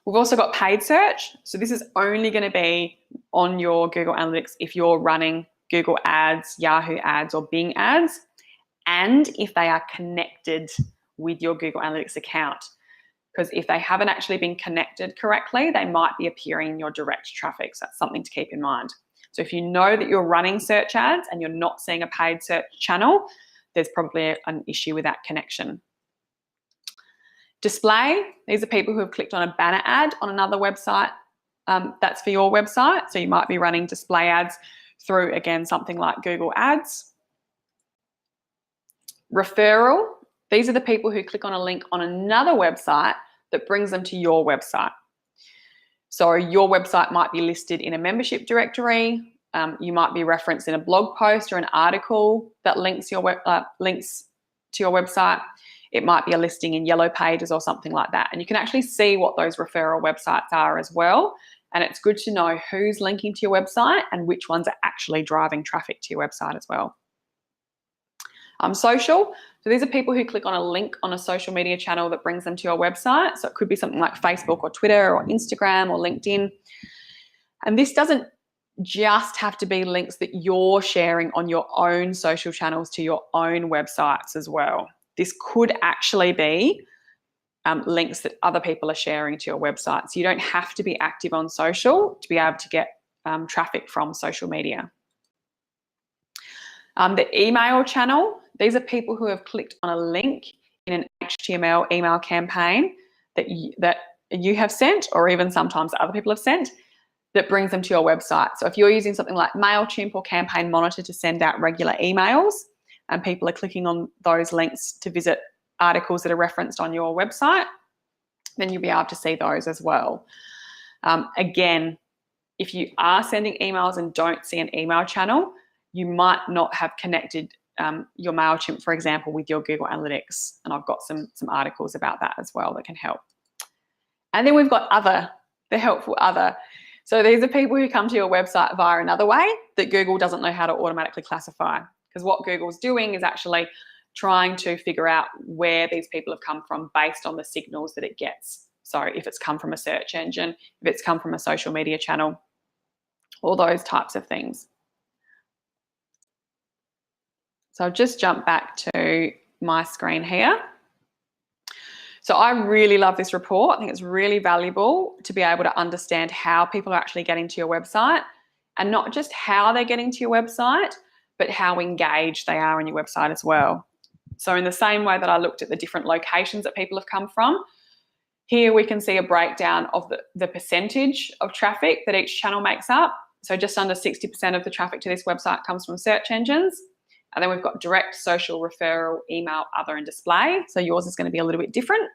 We've also got paid search. So this is only going to be on your Google Analytics if you're running Google ads, Yahoo ads, or Bing ads, and if they are connected with your Google Analytics account. Because if they haven't actually been connected correctly, they might be appearing in your direct traffic. So that's something to keep in mind. So if you know that you're running search ads and you're not seeing a paid search channel, there's probably an issue with that connection. Display, these are people who have clicked on a banner ad on another website that's for your website. So you might be running display ads through, again, something like Google Ads. Referral, these are the people who click on a link on another website that brings them to your website. So your website might be listed in a membership directory. You might be referenced in a blog post or an article that links to your website. It might be a listing in Yellow Pages or something like that. And you can actually see what those referral websites are as well. And it's good to know who's linking to your website and which ones are actually driving traffic to your website as well. Social. So these are people who click on a link on a social media channel that brings them to your website. So it could be something like Facebook or Twitter or Instagram or LinkedIn. And this doesn't just have to be links that you're sharing on your own social channels to your own websites as well. This could actually be links that other people are sharing to your website. So you don't have to be active on social to be able to get traffic from social media. The email channel, these are people who have clicked on a link in an HTML email campaign that you have sent, or even sometimes other people have sent, that brings them to your website. So if you're using something like MailChimp or Campaign Monitor to send out regular emails, and people are clicking on those links to visit articles that are referenced on your website, then you'll be able to see those as well. Again, if you are sending emails and don't see an email channel, you might not have connected your MailChimp, for example, with your Google Analytics. And I've got some articles about that as well that can help. And then we've got other, the helpful other. So these are people who come to your website via another way that Google doesn't know how to automatically classify. Because what Google's doing is actually trying to figure out where these people have come from based on the signals that it gets. So if it's come from a search engine, if it's come from a social media channel, all those types of things. So I'll just jump back to my screen here. So I really love this report. I think it's really valuable to be able to understand how people are actually getting to your website, and not just how they're getting to your website, but how engaged they are on your website as well. So in the same way that I looked at the different locations that people have come from, here we can see a breakdown of the percentage of traffic that each channel makes up. So just under 60% of the traffic to this website comes from search engines. And then we've got direct, social, referral, email, other, and display. So yours is going to be a little bit different.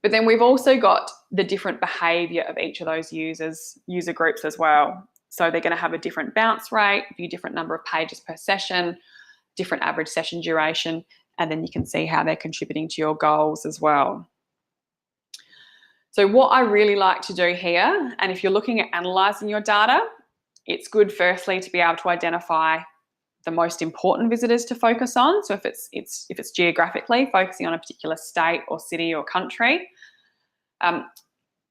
But then we've also got the different behavior of each of those user groups as well. So they're going to have a different bounce rate, view different number of pages per session, different average session duration, and then you can see how they're contributing to your goals as well. So what I really like to do here, and if you're looking at analysing your data, it's good firstly to be able to identify the most important visitors to focus on. So if it's geographically, focusing on a particular state or city or country. And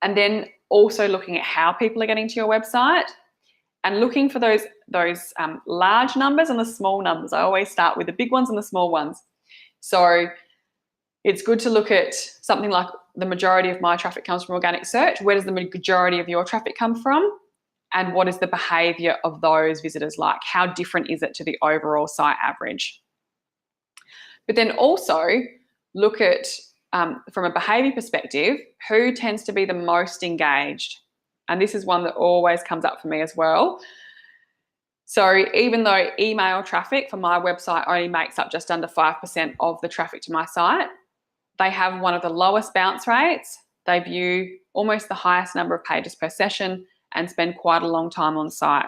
then also looking at how people are getting to your website and looking for those large numbers and the small numbers. I always start with the big ones and the small ones. So it's good to look at something like the majority of my traffic comes from organic search. Where does the majority of your traffic come from? And what is the behavior of those visitors like? How different is it to the overall site average? But then also look at, from a behavior perspective, who tends to be the most engaged? And this is one that always comes up for me as well. So even though email traffic for my website only makes up just under 5% of the traffic to my site, they have one of the lowest bounce rates. They view almost the highest number of pages per session and spend quite a long time on site.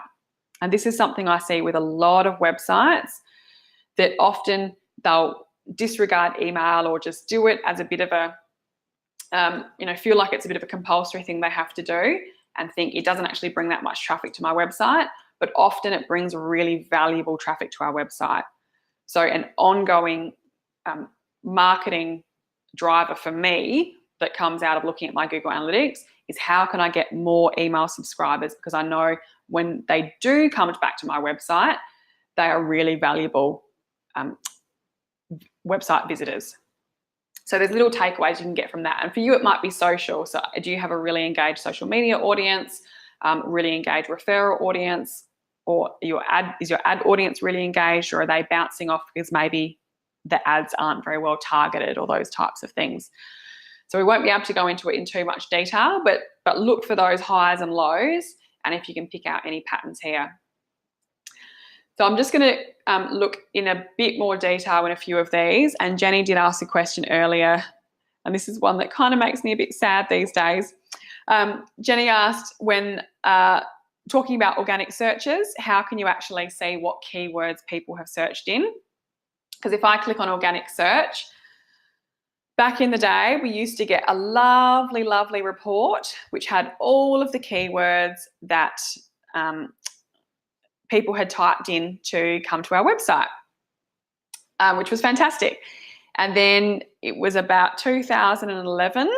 And this is something I see with a lot of websites, that often they'll disregard email or just do it as a bit of a, feel like it's a bit of a compulsory thing they have to do and think it doesn't actually bring that much traffic to my website, but often it brings really valuable traffic to our website. So an ongoing marketing driver for me that comes out of looking at my Google Analytics is how can I get more email subscribers, because I know when they do come back to my website, they are really valuable website visitors. So there's little takeaways you can get from that. And for you, it might be social. So do you have a really engaged social media audience, really engaged referral audience, or is your ad audience really engaged, or are they bouncing off because maybe the ads aren't very well targeted, or those types of things? So we won't be able to go into it in too much detail, but look for those highs and lows, and if you can pick out any patterns here. So I'm just going to look in a bit more detail in a few of these. And Jenny did ask a question earlier, and this is one that kind of makes me a bit sad these days. Jenny asked, when talking about organic searches, how can you actually see what keywords people have searched in? Because if I click on organic search, back in the day, we used to get a lovely, lovely report which had all of the keywords that people had typed in to come to our website, which was fantastic. And then it was about 2011,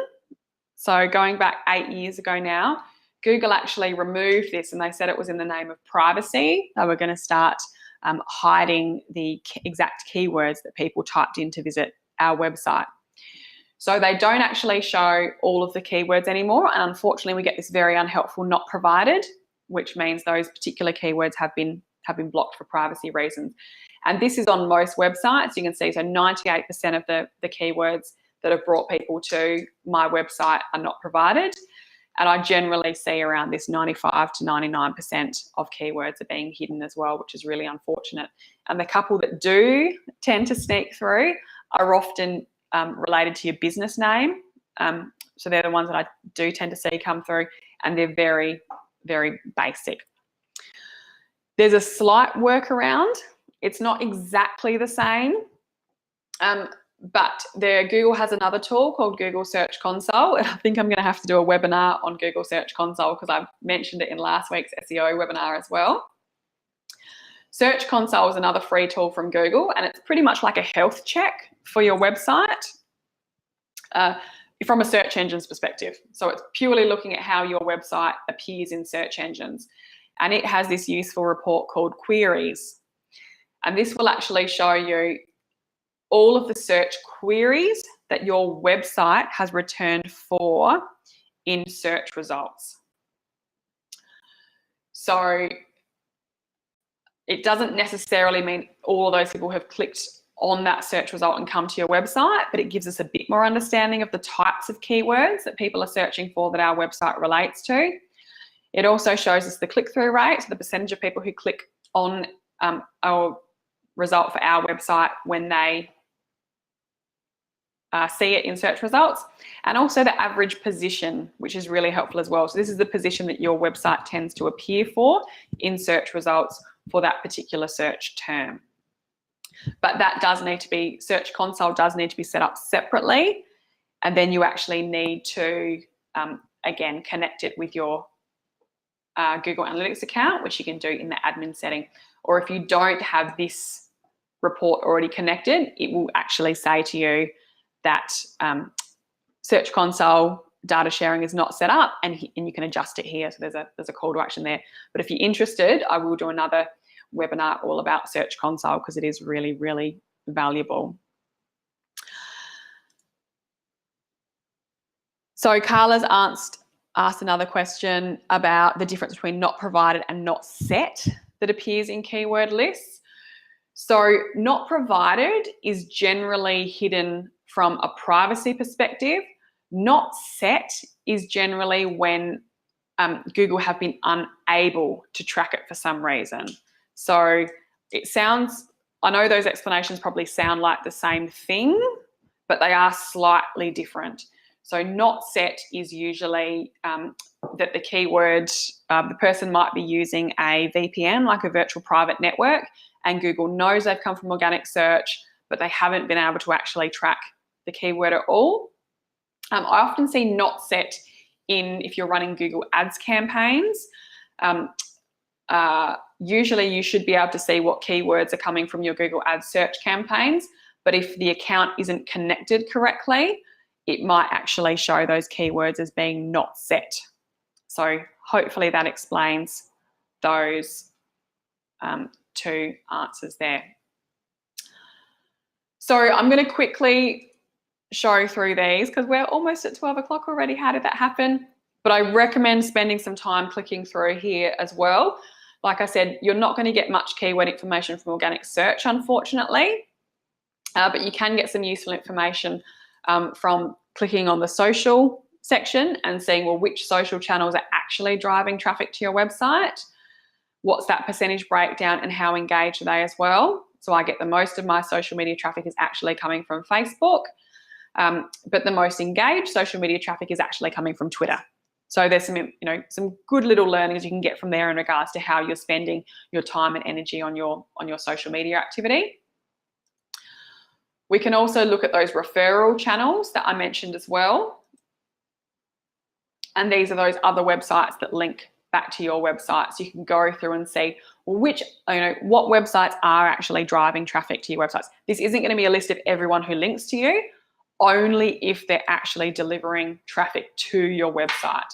so going back 8 years ago now, Google actually removed this, and they said it was in the name of privacy. They were going to start hiding the exact keywords that people typed in to visit our website. So they don't actually show all of the keywords anymore, and unfortunately we get this very unhelpful not provided, which means those particular keywords have been blocked for privacy reasons. And this is on most websites. You can see, so 98% of the keywords that have brought people to my website are not provided. And I generally see around this 95 to 99% of keywords are being hidden as well, which is really unfortunate. And the couple that do tend to sneak through are often related to your business name. So they're the ones that I do tend to see come through, and they're very, very basic. There's a slight workaround. It's not exactly the same, but Google has another tool called Google Search Console, and I think I'm going to have to do a webinar on Google Search Console because I've mentioned it in last week's SEO webinar as well. Search Console is another free tool from Google, and it's pretty much like a health check for your website from a search engine's perspective. So it's purely looking at how your website appears in search engines. And it has this useful report called Queries. And this will actually show you all of the search queries that your website has returned for in search results. So it doesn't necessarily mean all of those people have clicked on that search result and come to your website, but it gives us a bit more understanding of the types of keywords that people are searching for that our website relates to. It also shows us the click-through rate, so the percentage of people who click on our result for our website when they see it in search results, and also the average position, which is really helpful as well. So this is the position that your website tends to appear for in search results for that particular search term. But that does need to be, Search Console does need to be set up separately, and then you actually need to, again, connect it with your Google Analytics account, which you can do in the admin setting. Or if you don't have this report already connected, it will actually say to you that Search Console data sharing is not set up, and you can adjust it here. So there's a call to action there. But if you're interested, I will do another webinar all about Search Console because it is really, really valuable. So Carla's asked another question about the difference between not provided and not set that appears in keyword lists. So not provided is generally hidden from a privacy perspective. Not set is generally when Google have been unable to track it for some reason. So it sounds, I know those explanations probably sound like the same thing, but they are slightly different. So not set is usually that the keyword, the person might be using a VPN, like a virtual private network, and Google knows they've come from organic search, but they haven't been able to actually track the keyword at all. I often see not set if you're running Google Ads campaigns. Usually you should be able to see what keywords are coming from your Google Ads search campaigns, but if the account isn't connected correctly, it might actually show those keywords as being not set. So hopefully that explains those two answers there. So I'm going to quickly show through these because we're almost at 12 o'clock already. How did that happen? But I recommend spending some time clicking through here as well. Like I said, you're not going to get much keyword information from organic search, unfortunately, but you can get some useful information from clicking on the social section and seeing, well, which social channels are actually driving traffic to your website, what's that percentage breakdown, and how engaged are they as well. So I get the most of my social media traffic is actually coming from Facebook, but the most engaged social media traffic is actually coming from Twitter. So there's some good little learnings you can get from there in regards to how you're spending your time and energy on your social media activity. We can also look at those referral channels that I mentioned as well. And these are those other websites that link back to your website. So you can go through and see what websites are actually driving traffic to your websites. This isn't going to be a list of everyone who links to you, only if they're actually delivering traffic to your website.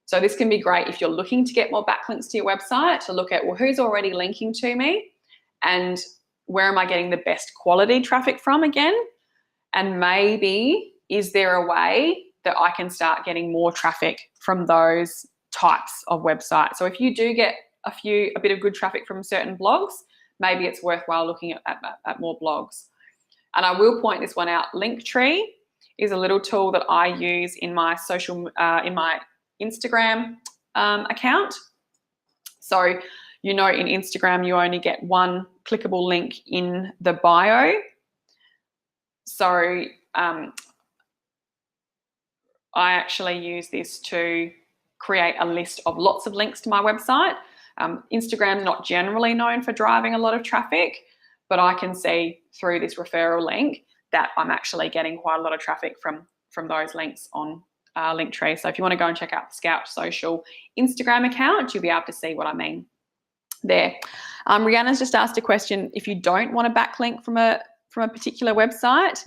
So this can be great if you're looking to get more backlinks to your website, to look at, well, who's already linking to me and where am I getting the best quality traffic from again? And maybe, is there a way that I can start getting more traffic from those types of websites? So if you do get a bit of good traffic from certain blogs, maybe it's worthwhile looking at more blogs. And I will point this one out. Linktree is a little tool that I use in my Instagram account. So, in Instagram, you only get one clickable link in the bio. So I actually use this to create a list of lots of links to my website. Instagram's not generally known for driving a lot of traffic, but I can see through this referral link that I'm actually getting quite a lot of traffic from those links on Linktree. So if you want to go and check out the Scout Social Instagram account, you'll be able to see what I mean there. Rihanna's just asked a question: if you don't want a backlink from a particular website,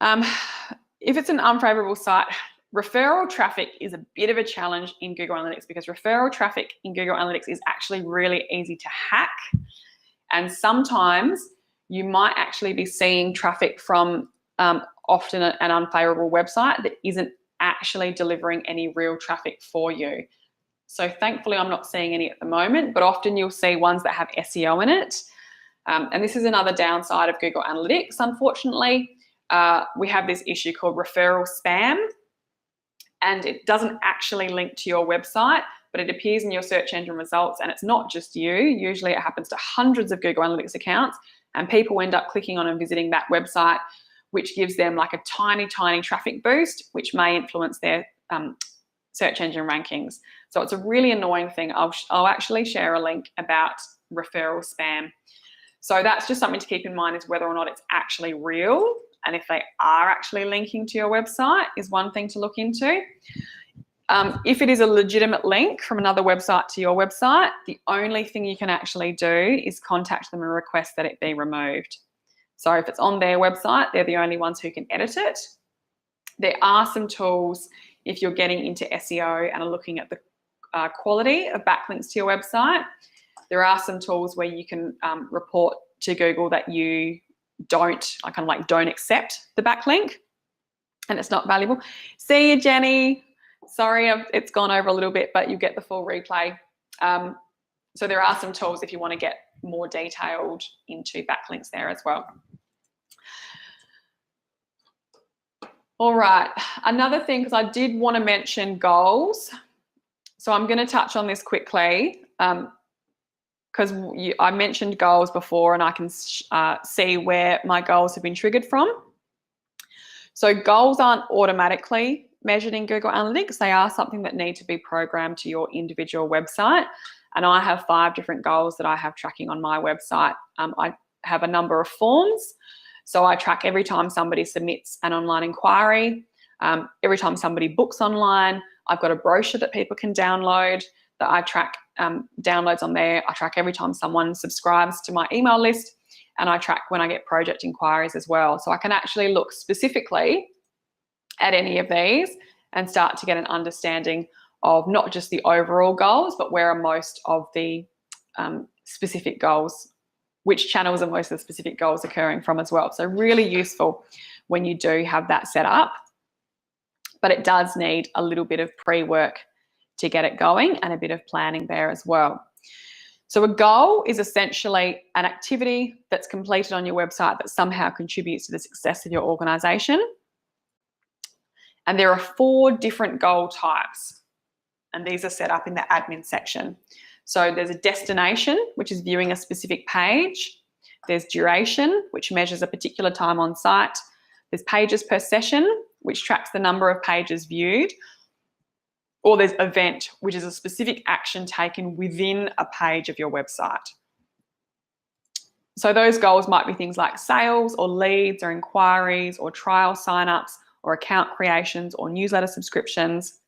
if it's an unfavorable site, referral traffic is a bit of a challenge in Google Analytics, because referral traffic in Google Analytics is actually really easy to hack. And sometimes you might actually be seeing traffic from often an unfavorable website that isn't actually delivering any real traffic for you. So thankfully, I'm not seeing any at the moment, but often you'll see ones that have SEO in it. And this is another downside of Google Analytics. Unfortunately, we have this issue called referral spam, and it doesn't actually link to your website, but it appears in your search engine results, and it's not just you. Usually it happens to hundreds of Google Analytics accounts, and people end up clicking on and visiting that website, which gives them like a tiny, tiny traffic boost, which may influence their search engine rankings. So it's a really annoying thing. I'll actually share a link about referral spam. So that's just something to keep in mind, is whether or not it's actually real, and if they are actually linking to your website is one thing to look into. If it is a legitimate link from another website to your website, the only thing you can actually do is contact them and request that it be removed. So if it's on their website, they're the only ones who can edit it. There are some tools if you're getting into SEO and are looking at the quality of backlinks to your website. There are some tools where you can report to Google that you don't accept the backlink and it's not valuable. See you, Jenny. Sorry, it's gone over a little bit, but you get the full replay. So there are some tools if you want to get more detailed into backlinks there as well. All right, another thing, because I did want to mention goals. So I'm going to touch on this quickly because I mentioned goals before, and I can see where my goals have been triggered from. So goals aren't automatically measured in Google Analytics. They are something that need to be programmed to your individual website. And I have 5 different goals that I have tracking on my website. have a number of forms. So I track every time somebody submits an online inquiry, every time somebody books online. I've got a brochure that people can download that I track downloads on there. I track every time someone subscribes to my email list, and I track when I get project inquiries as well. So I can actually look specifically at any of these and start to get an understanding of not just the overall goals, but where are most of the specific goals, which channels are most of the specific goals occurring from as well. So really useful when you do have that set up, but it does need a little bit of pre-work to get it going and a bit of planning there as well. So a goal is essentially an activity that's completed on your website that somehow contributes to the success of your organisation. And there are 4 different goal types, and these are set up in the admin section. So there's a destination, which is viewing a specific page. There's duration, which measures a particular time on site. There's pages per session, which tracks the number of pages viewed. Or there's event, which is a specific action taken within a page of your website. So those goals might be things like sales or leads or inquiries or trial signups or account creations or newsletter subscriptions.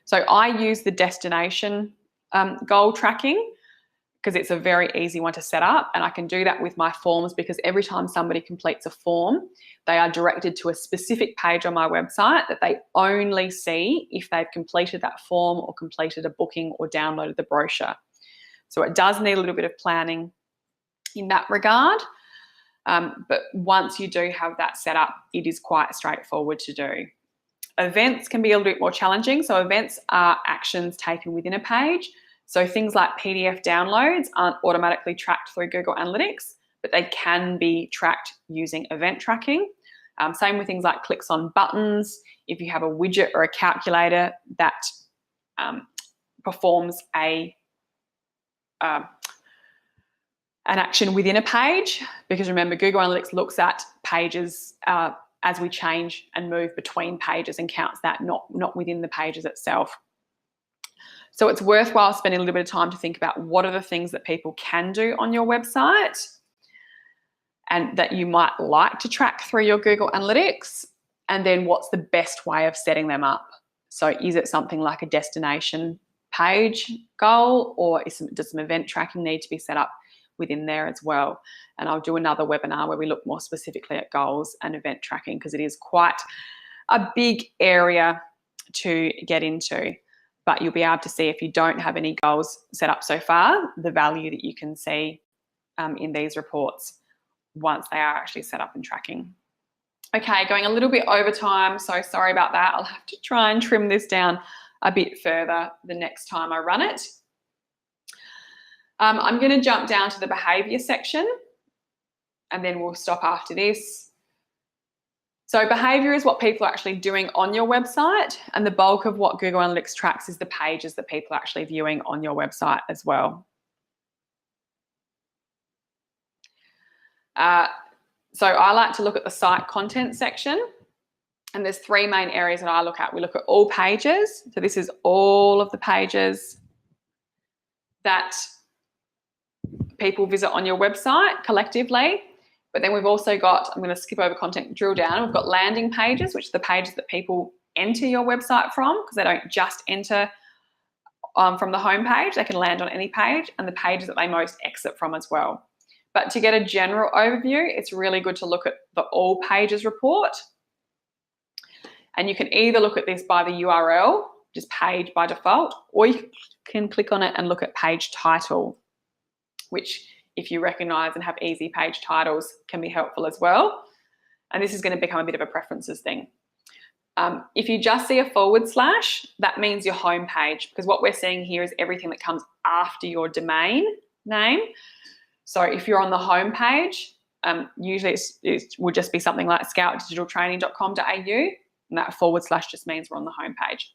So I use the destination goal tracking because it's a very easy one to set up, and I can do that with my forms because every time somebody completes a form, they are directed to a specific page on my website that they only see if they've completed that form or completed a booking or downloaded the brochure. So it does need a little bit of planning in that regard, but once you do have that set up, it is quite straightforward to do. Events can be a little bit more challenging. So events are actions taken within a page. So things like PDF downloads aren't automatically tracked through Google Analytics, but they can be tracked using event tracking. Same with things like clicks on buttons. If you have a widget or a calculator that performs an action within a page, because remember, Google Analytics looks at pages as we change and move between pages and counts that, not within the pages itself. So it's worthwhile spending a little bit of time to think about what are the things that people can do on your website and that you might like to track through your Google Analytics, and then what's the best way of setting them up. So is it something like a destination page goal, or does some event tracking need to be set up within there as well? And I'll do another webinar where we look more specifically at goals and event tracking because it is quite a big area to get into. But you'll be able to see, if you don't have any goals set up so far, the value that you can see in these reports once they are actually set up and tracking. Okay, going a little bit over time, so sorry about that. I'll have to try and trim this down a bit further the next time I run it. I'm going to jump down to the behaviour section and then we'll stop after this. So behaviour is what people are actually doing on your website, and the bulk of what Google Analytics tracks is the pages that people are actually viewing on your website as well. So I like to look at the site content section, and there's 3 main areas that I look at. We look at all pages. So this is all of the pages that people visit on your website collectively. But then we've also got, I'm going to skip over content, drill down. We've got landing pages, which are the pages that people enter your website from, because they don't just enter from the home page. They can land on any page, and the pages that they most exit from as well. But to get a general overview, it's really good to look at the all pages report. And you can either look at this by the URL, just page by default, or you can click on it and look at page title, which, if you recognise and have easy page titles, can be helpful as well. And this is going to become a bit of a preferences thing. If you just see a /, that means your home page, because what we're seeing here is everything that comes after your domain name. So if you're on the home page, usually it would just be something like scoutdigitaltraining.com.au, and that / just means we're on the home page.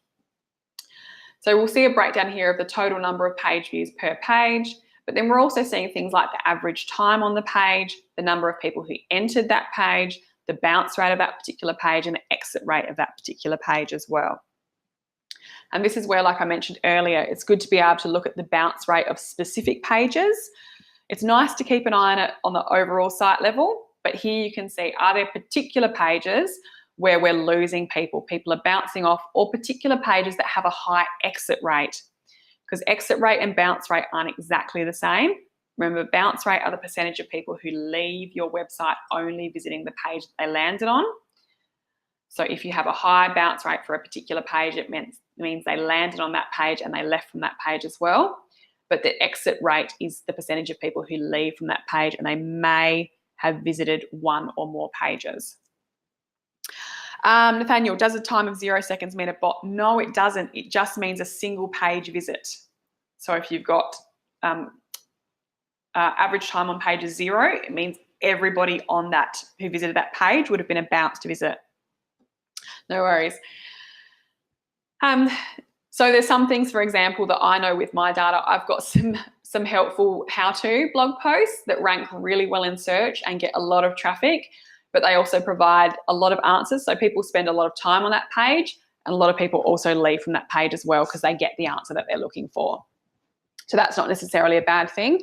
So we'll see a breakdown here of the total number of page views per page. But then we're also seeing things like the average time on the page, the number of people who entered that page, the bounce rate of that particular page, and the exit rate of that particular page as well. And this is where, like I mentioned earlier, it's good to be able to look at the bounce rate of specific pages. It's nice to keep an eye on it on the overall site level, but here you can see, are there particular pages where we're losing people? People are bouncing off, or particular pages that have a high exit rate, because exit rate and bounce rate aren't exactly the same. Remember, bounce rate are the percentage of people who leave your website only visiting the page that they landed on. So if you have a high bounce rate for a particular page, it means they landed on that page and they left from that page as well. But the exit rate is the percentage of people who leave from that page and they may have visited one or more pages. Nathaniel, does a time of 0 seconds mean a bot? No, it doesn't. It just means a single page visit. So if you've got average time on page is 0, it means everybody on that who visited that page would have been a bounced visit. No worries. So there's some things, for example, that I know with my data. I've got some helpful how-to blog posts that rank really well in search and get a lot of traffic, but they also provide a lot of answers. So people spend a lot of time on that page, and a lot of people also leave from that page as well because they get the answer that they're looking for. So that's not necessarily a bad thing.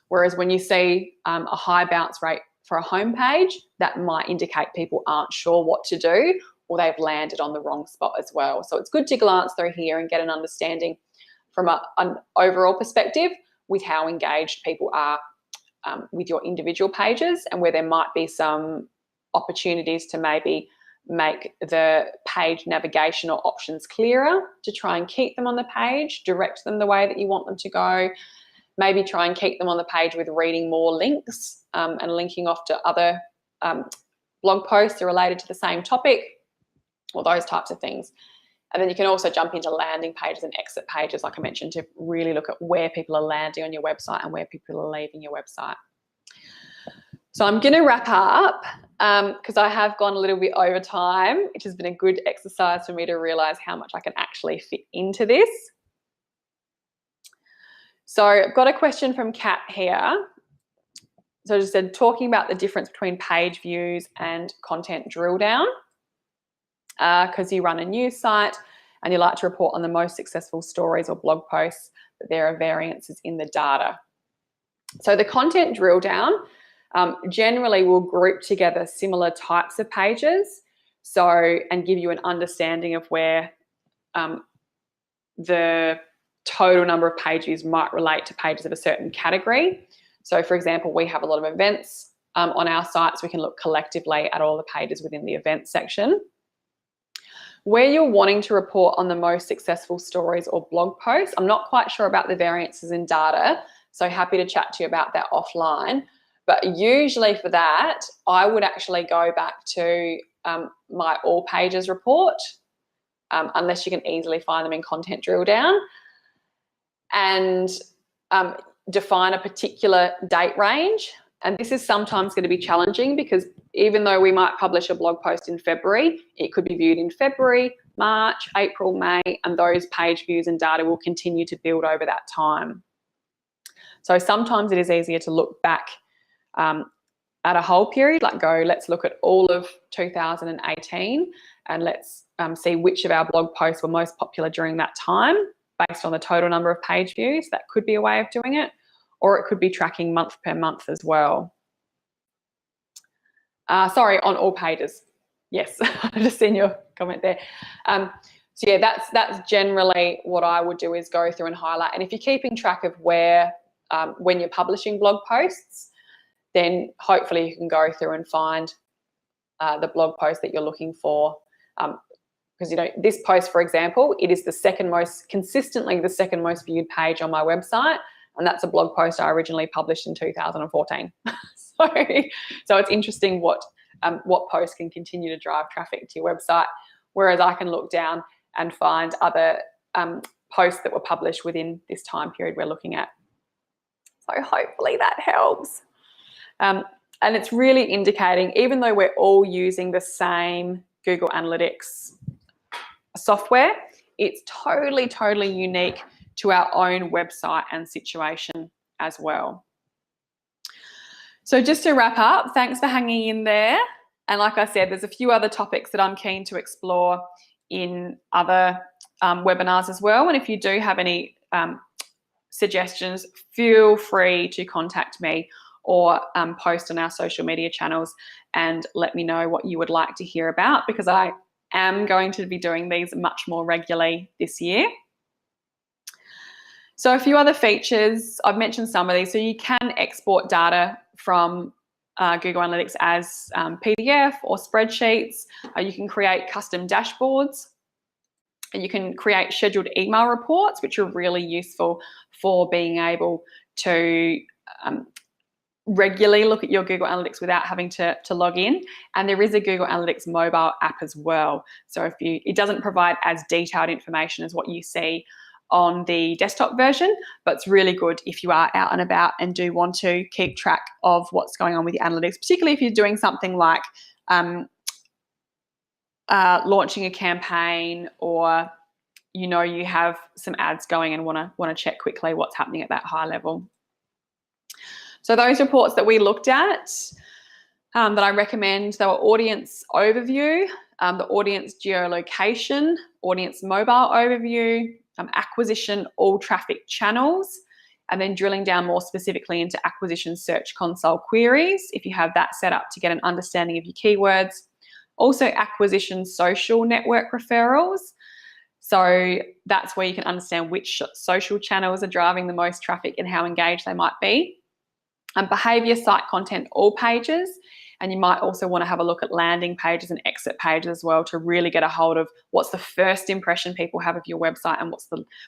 Whereas when you see a high bounce rate for a home page, that might indicate people aren't sure what to do, or they've landed on the wrong spot as well. So it's good to glance through here and get an understanding from an overall perspective with how engaged people are with your individual pages, and where there might be some opportunities to maybe make the page navigation or options clearer to try and keep them on the page, direct them the way that you want them to go. Maybe try and keep them on the page with reading more links and linking off to other blog posts that are related to the same topic, or those types of things. And then you can also jump into landing pages and exit pages, like I mentioned, to really look at where people are landing on your website and where people are leaving your website. So I'm going to wrap up because I have gone a little bit over time, which has been a good exercise for me to realise how much I can actually fit into this. So I've got a question from Kat here. So I just said, talking about the difference between page views and content drill down, because you run a news site and you like to report on the most successful stories or blog posts, but there are variances in the data. So the content drill down generally will group together similar types of pages, and give you an understanding of where the total number of page views might relate to pages of a certain category. So for example, we have a lot of events on our site, so we can look collectively at all the pages within the events section. Where you're wanting to report on the most successful stories or blog posts, I'm not quite sure about the variances in data, so happy to chat to you about that offline. But usually for that, I would actually go back to my all pages report, unless you can easily find them in content drill down, and define a particular date range. And this is sometimes going to be challenging because even though we might publish a blog post in February, it could be viewed in February, March, April, May, and those page views and data will continue to build over that time. So sometimes it is easier to look back at a whole period, like let's look at all of 2018 and let's see which of our blog posts were most popular during that time based on the total number of page views. That could be a way of doing it. Or it could be tracking month per month as well. Sorry, on all pages. Yes, I've just seen your comment there. So yeah, that's generally what I would do, is go through and highlight. And if you're keeping track of where, when you're publishing blog posts, then hopefully you can go through and find the blog post that you're looking for. Because, you know, this post, for example, it is consistently the second most viewed page on my website. And that's a blog post I originally published in 2014. So it's interesting what posts can continue to drive traffic to your website, whereas I can look down and find other posts that were published within this time period we're looking at. So hopefully that helps. And it's really indicating, even though we're all using the same Google Analytics software, it's totally, totally unique to our own website and situation as well. So just to wrap up, thanks for hanging in there. And like I said, there's a few other topics that I'm keen to explore in other webinars as well. And if you do have any suggestions, feel free to contact me or post on our social media channels and let me know what you would like to hear about, because I am going to be doing these much more regularly this year. So a few other features, I've mentioned some of these. So you can export data from Google Analytics as PDF or spreadsheets. You can create custom dashboards. And you can create scheduled email reports, which are really useful for being able to regularly look at your Google Analytics without having to log in. And there is a Google Analytics mobile app as well. So it doesn't provide as detailed information as what you see on the desktop version, but it's really good if you are out and about and do want to keep track of what's going on with your analytics, particularly if you're doing something like launching a campaign, or you have some ads going and want to check quickly what's happening at that high level. So those reports that we looked at that I recommend, they were audience overview, the audience geolocation, audience mobile overview, acquisition all traffic channels, and then drilling down more specifically into acquisition search console queries if you have that set up to get an understanding of your keywords. Also acquisition social network referrals. So that's where you can understand which social channels are driving the most traffic and how engaged they might be. Behaviour, site content, all pages. And you might also want to have a look at landing pages and exit pages as well to really get a hold of what's the first impression people have of your website and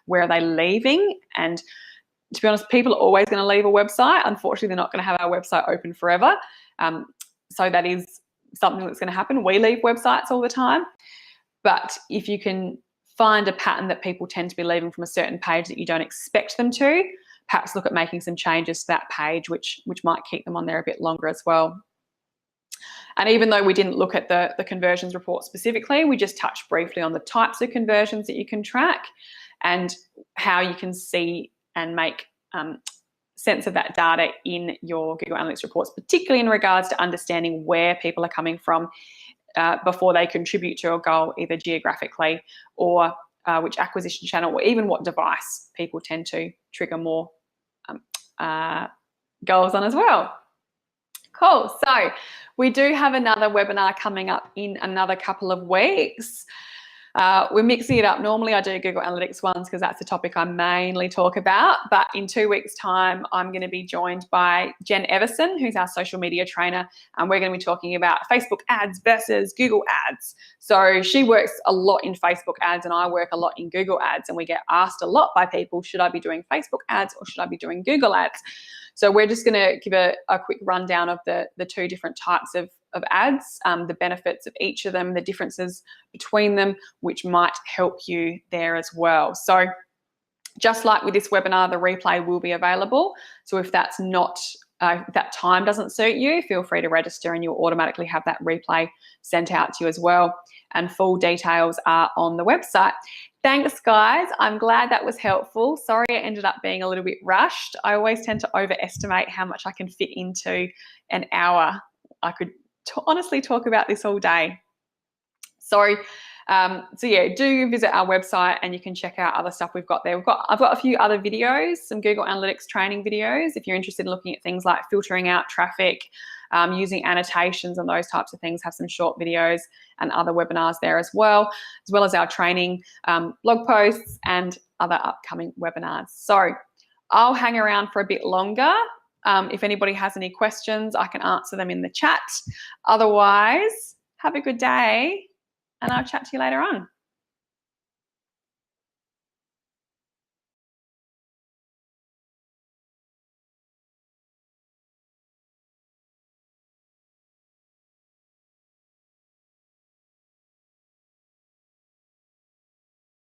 where are they leaving. And to be honest, people are always going to leave a website. Unfortunately, they're not going to have our website open forever. So that is something that's going to happen. We leave websites all the time. But if you can find a pattern that people tend to be leaving from a certain page that you don't expect them to, perhaps look at making some changes to that page, which might keep them on there a bit longer as well. And even though we didn't look at the conversions report specifically, we just touched briefly on the types of conversions that you can track and how you can see and make sense of that data in your Google Analytics reports, particularly in regards to understanding where people are coming from before they contribute to your goal, either geographically or which acquisition channel, or even what device people tend to trigger more goals on as well. Cool. So we do have another webinar coming up in another couple of weeks. We're mixing it up. Normally I do Google Analytics ones because that's the topic I mainly talk about. But in 2 weeks' time, I'm going to be joined by Jen Everson, who's our social media trainer. And we're going to be talking about Facebook ads versus Google ads. So she works a lot in Facebook ads and I work a lot in Google ads. And we get asked a lot by people, should I be doing Facebook ads or should I be doing Google ads? So we're just going to give a quick rundown of the two different types of ads, the benefits of each of them, the differences between them, which might help you there as well. So just like with this webinar, the replay will be available. So if that's not, if that time doesn't suit you, feel free to register and you'll automatically have that replay sent out to you as well. And full details are on the website. Thanks, guys. I'm glad that was helpful. Sorry it ended up being a little bit rushed. I always tend to overestimate how much I can fit into an hour. I could honestly talk about this all day. So yeah, do visit our website and you can check out other stuff we've got there. I've got a few other videos, some Google Analytics training videos. If you're interested in looking at things like filtering out traffic, using annotations and those types of things, have some short videos and other webinars there as well as our training, blog posts and other upcoming webinars. So I'll hang around for a bit longer. If anybody has any questions, I can answer them in the chat. Otherwise, have a good day and I'll chat to you later on.